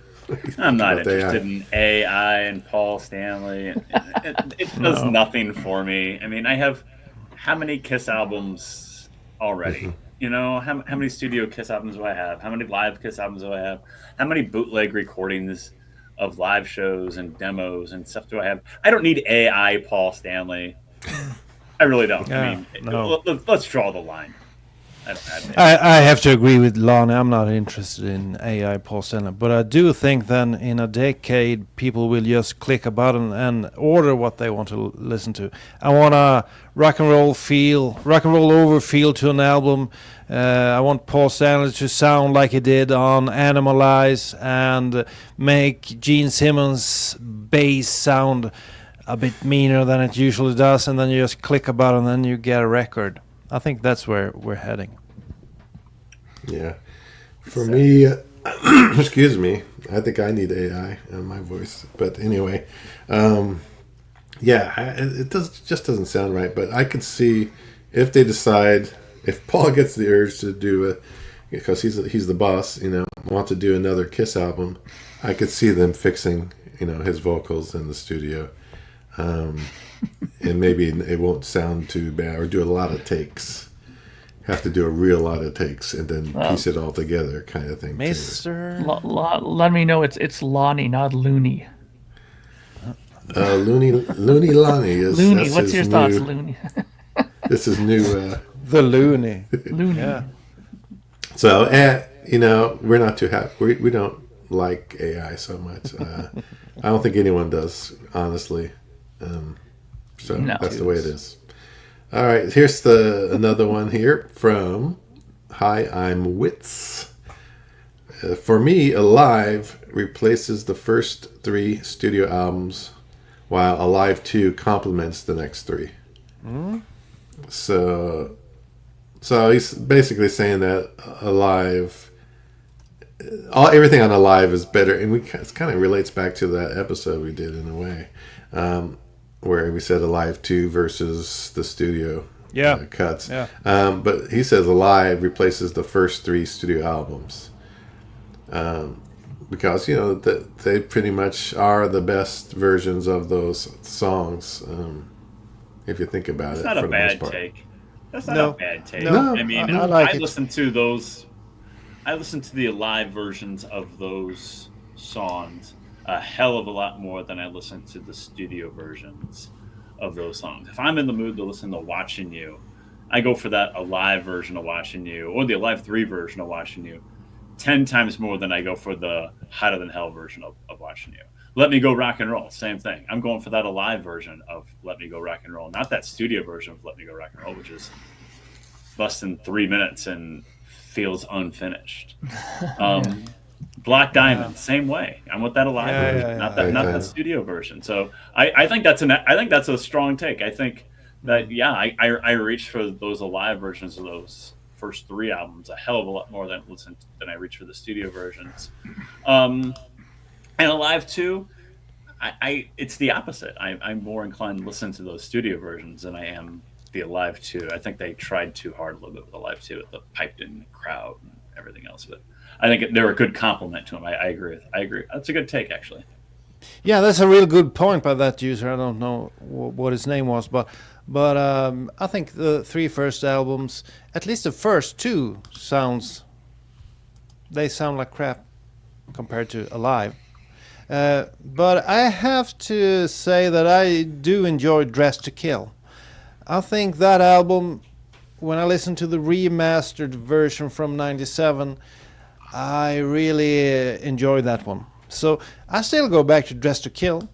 I'm not interested in AI and Paul Stanley. It does nothing for me. I mean, I have how many Kiss albums already? How many studio Kiss albums do I have? How many live Kiss albums do I have? How many bootleg recordings of live shows and demos and stuff do I have? I don't need AI Paul Stanley. I really don't. I mean, let's draw the line. I have to agree with Lana. I'm not interested in AI Paul Stanley, but I do think then in a decade people will just click a button and order what they want to listen to. I want a rock and roll over feel to an album. I want Paul Stanley to sound like he did on Animalize and make Gene Simmons' bass sound a bit meaner than it usually does, and then you just click a button and then you get a record. I think that's where we're heading. Yeah. For me, excuse me, I think I need AI on my voice. But anyway, it just doesn't sound right. But I could see if they decide, if Paul gets the urge to do it, because he's the boss, want to do another Kiss album, I could see them fixing, his vocals in the studio. And maybe it won't sound too bad, or do a lot of takes. Have to do a real lot of takes and then piece it all together, kind of thing. Mister, let me know it's Lonnie, not Looney. Looney Lonnie is Looney. What's your thoughts, Looney? This is new. The Looney. Looney. Yeah. So, we're not too happy. We don't like AI so much. I don't think anyone does, honestly. That's the way it is. All right, here's another one here from Hi, I'm Wits. For me, Alive replaces the first 3 studio albums, while Alive 2 complements the next 3. So he's basically saying that Alive, everything on Alive is better, and it kind of relates back to that episode we did in a way. Where we said Alive 2 versus the studio cuts. Yeah. But he says Alive replaces the first 3 studio albums. Because, they pretty much are the best versions of those songs, if you think about it. That's not a bad take. That's not a bad take. No, I mean, I listen to those. I listen to the Alive versions of those songs a hell of a lot more than I listen to the studio versions of those songs. If I'm in the mood to listen to Watching You, I go for that Alive version of Watching You, or the Alive 3 version of Watching You, 10 times more than I go for the Hotter Than Hell version of Watching You. Let Me Go Rock and Roll, same thing. I'm going for that Alive version of Let Me Go Rock and Roll, not that studio version of Let Me Go Rock and Roll, which is less than 3 minutes and feels unfinished. Black Diamond, same way. I'm with that Alive version, not that studio version. So I think that's a strong take. I think that I reached for those Alive versions of those first 3 albums a hell of a lot more than I reached for the studio versions. And Alive 2, it's the opposite. I'm more inclined to listen to those studio versions than I am the Alive 2. I think they tried too hard a little bit with Alive 2 with the piped in crowd and everything else, but I think they're a good compliment to him. I agree. That's a good take, actually. Yeah, that's a real good point by that user. I don't know what his name was, but I think the 3 first albums, at least the first 2, sounds they sound like crap compared to Alive. But I have to say that I do enjoy Dress to Kill. I think that album, when I listen to the remastered version from '97, I really enjoy that one. So I still go back to Dress to Kill,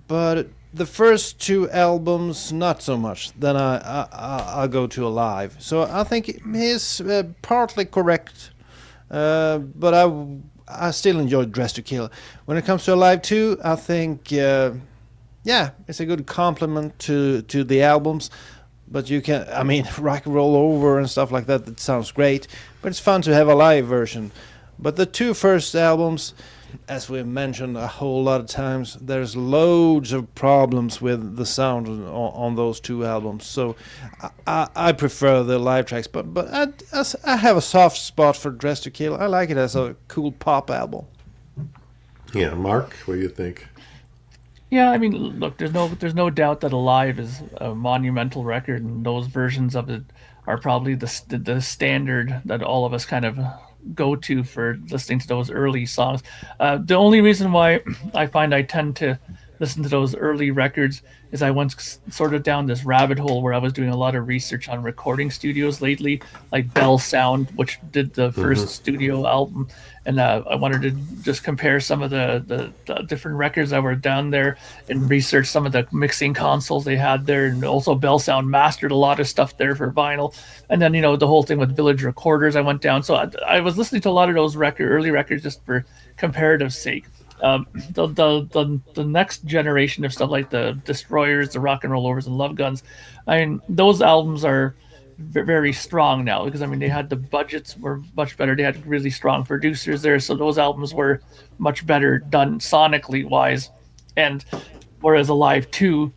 but the first two albums not so much. Then I'll go to Alive. So I think he's partly correct, but I still enjoy Dress to Kill. When it comes to Alive 2, I think it's a good compliment to the albums. But you can, I mean, Rock and Roll Over and stuff like that, that sounds great. But it's fun to have a live version. But the two first albums, as we've mentioned a whole lot of times, there's loads of problems with the sound on those two albums. So I prefer the live tracks. But I have a soft spot for Dress to Kill. I like it as a cool pop album. Yeah, Mark, what do you think? Yeah, I mean, look, there's no doubt that Alive is a monumental record, and those versions of it are probably the standard that all of us kind of go to for listening to those early songs. The only reason why I find I tend to listen to those early records is I went sort of down this rabbit hole where I was doing a lot of research on recording studios lately, like Bell Sound, which did the first studio album, and I wanted to just compare some of the different records that were down there and research some of the mixing consoles they had there, and also Bell Sound mastered a lot of stuff there for vinyl. And then the whole thing with Village Recorders, I went down. So I was listening to a lot of those early records just for comparative sake. The next generation of stuff like the Destroyers, the Rock and Roll Overs, and Love Guns, I mean, those albums are very strong now because I mean they had the budgets were much better. They had really strong producers there, so those albums were much better done sonically wise. And whereas Alive 2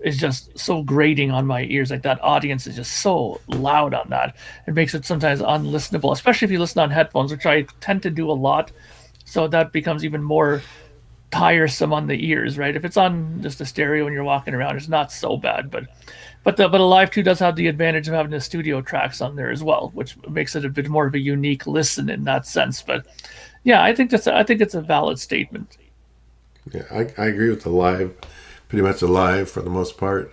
is just so grating on my ears, like that audience is just so loud on that. It makes it sometimes unlistenable, especially if you listen on headphones, which I tend to do a lot. So that becomes even more tiresome on the ears, right? If it's on just a stereo and you're walking around, it's not so bad. But Alive 2 does have the advantage of having the studio tracks on there as well, which makes it a bit more of a unique listen in that sense. But yeah, I think it's a valid statement. Yeah, I agree with the live, pretty much Alive for the most part,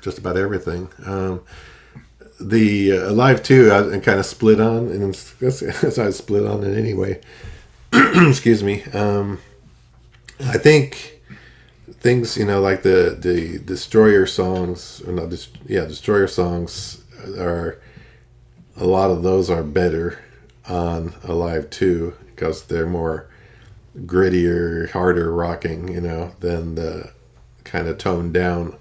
just about everything. The Alive 2 I kind of split on, and that's how I split on it anyway. Excuse me. I think things, like the Destroyer songs, or not, Destroyer songs are, a lot of those are better on Alive 2 because they're more grittier, harder rocking, than the kind of toned down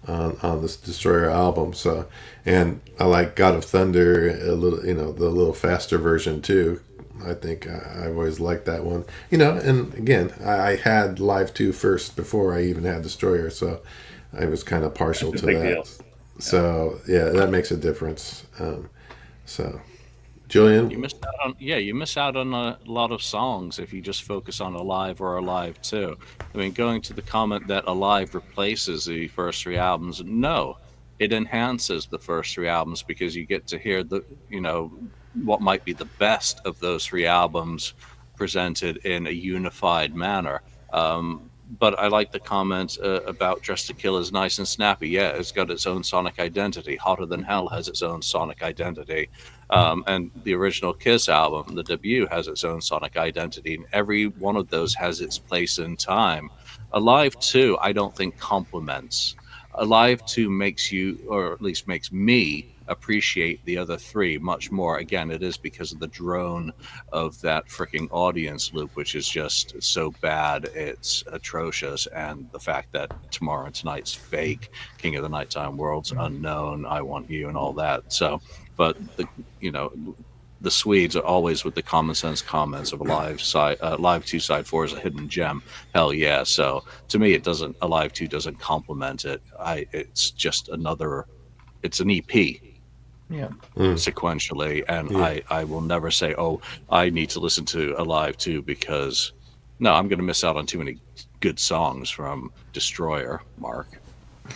on this Destroyer album. So, and I like God of Thunder a little, the little faster version too. I think I've always liked that one, and again, I had Live 2 first before I even had Destroyer, so I was kind of partial to that. Deal. So yeah, that makes a difference. So Julian, you miss out on a lot of songs if you just focus on Alive or Alive 2. I mean, going to the comment that Alive replaces the first three albums, no, it enhances the first three albums because you get to hear what might be the best of those three albums presented in a unified manner. But I like the comment about Dress to Kill is nice and snappy. Yeah, it's got its own sonic identity. Hotter Than Hell has its own sonic identity. And the original Kiss album, the debut, has its own sonic identity. And every one of those has its place in time. Alive 2, I don't think complements. Alive 2 makes you, or at least makes me, appreciate the other three much more. Again, it is because of the drone of that freaking audience loop, which is just so bad it's atrocious, and the fact that Tomorrow and Tonight's fake, King of the Nighttime World's unknown, I Want You, and all that. So, but the Swedes are always with the common sense comments of Alive 2 side 4 is a hidden gem. Hell yeah. So to me, Alive 2 doesn't complement it. It's just it's an EP. Yeah. Sequentially, and I will never say, oh, I need to listen to Alive 2 because I'm going to miss out on too many good songs from Destroyer, Mark,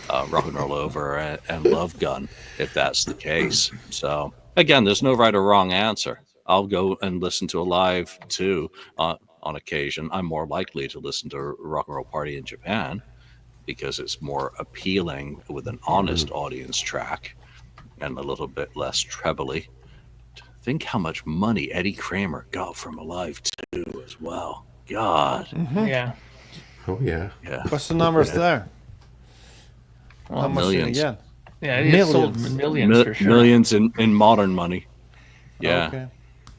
Rock and Roll Over, and Love Gun, if that's the case. So again, there's no right or wrong answer. I'll go and listen to a live too on occasion. I'm more likely to listen to Rock and Roll Party in Japan because it's more appealing with an honest audience track and a little bit less trebly. Think how much money Eddie Kramer got from a live too as well. God. Yeah. Oh yeah. Yeah. What's the numbers there? How much did he millions. get? Yeah, it sold millions for sure. Millions in modern money. Yeah. Okay.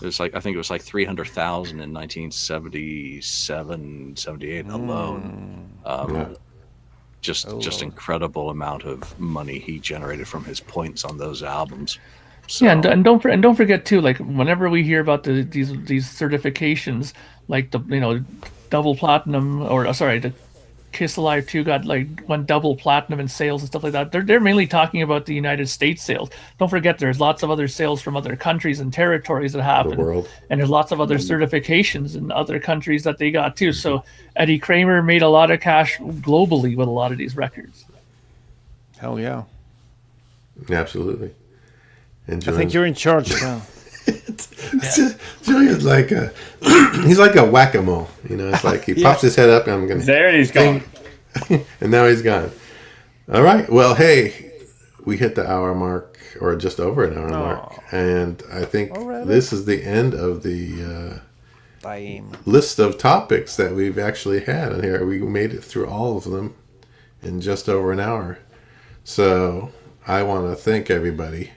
It was like, I think it was like 300,000 in 1977, 78 alone. Just incredible amount of money he generated from his points on those albums. So, Yeah, and don't forget too. Like whenever we hear about these certifications, like the double platinum, or sorry, the Kiss Alive 2 went double platinum in sales and stuff like that. They're mainly talking about the United States sales. Don't forget, there's lots of other sales from other countries and territories that happen, The world. and there's lots of other certifications in other countries that they got too. So Eddie Kramer made a lot of cash globally with a lot of these records. Hell yeah. Absolutely. And I think you're in charge now. Julian's like he's like a whack-a-mole. It's like he pops his head up and I'm gonna There and he's gone. and now he's gone. All right. Well, hey, we hit the hour mark, or just over an hour mark, and I think this is the end of the list of topics that we've actually had on here. We made it through all of them in just over an hour. So I want to thank everybody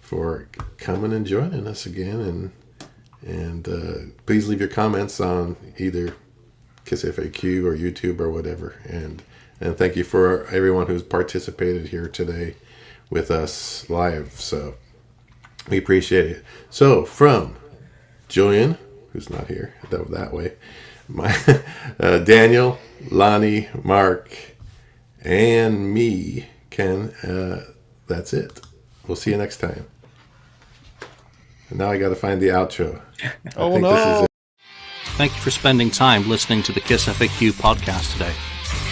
for coming and joining us again, and please leave your comments on either KissFAQ or YouTube or whatever, and thank you for everyone who's participated here today with us live. So we appreciate it. So from Julian, who's not here that way, Daniel, Lonnie, Mark, and me, Ken, that's it. We'll see you next time. And now I got to find the outro. Oh no! This is it. Thank you for spending time listening to the KissFAQ podcast today.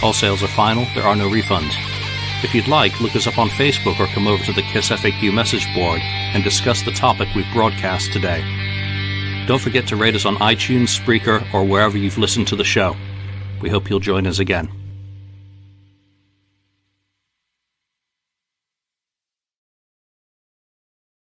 All sales are final. There are no refunds. If you'd like, look us up on Facebook or come over to the KissFAQ message board and discuss the topic we've broadcast today. Don't forget to rate us on iTunes, Spreaker, or wherever you've listened to the show. We hope you'll join us again.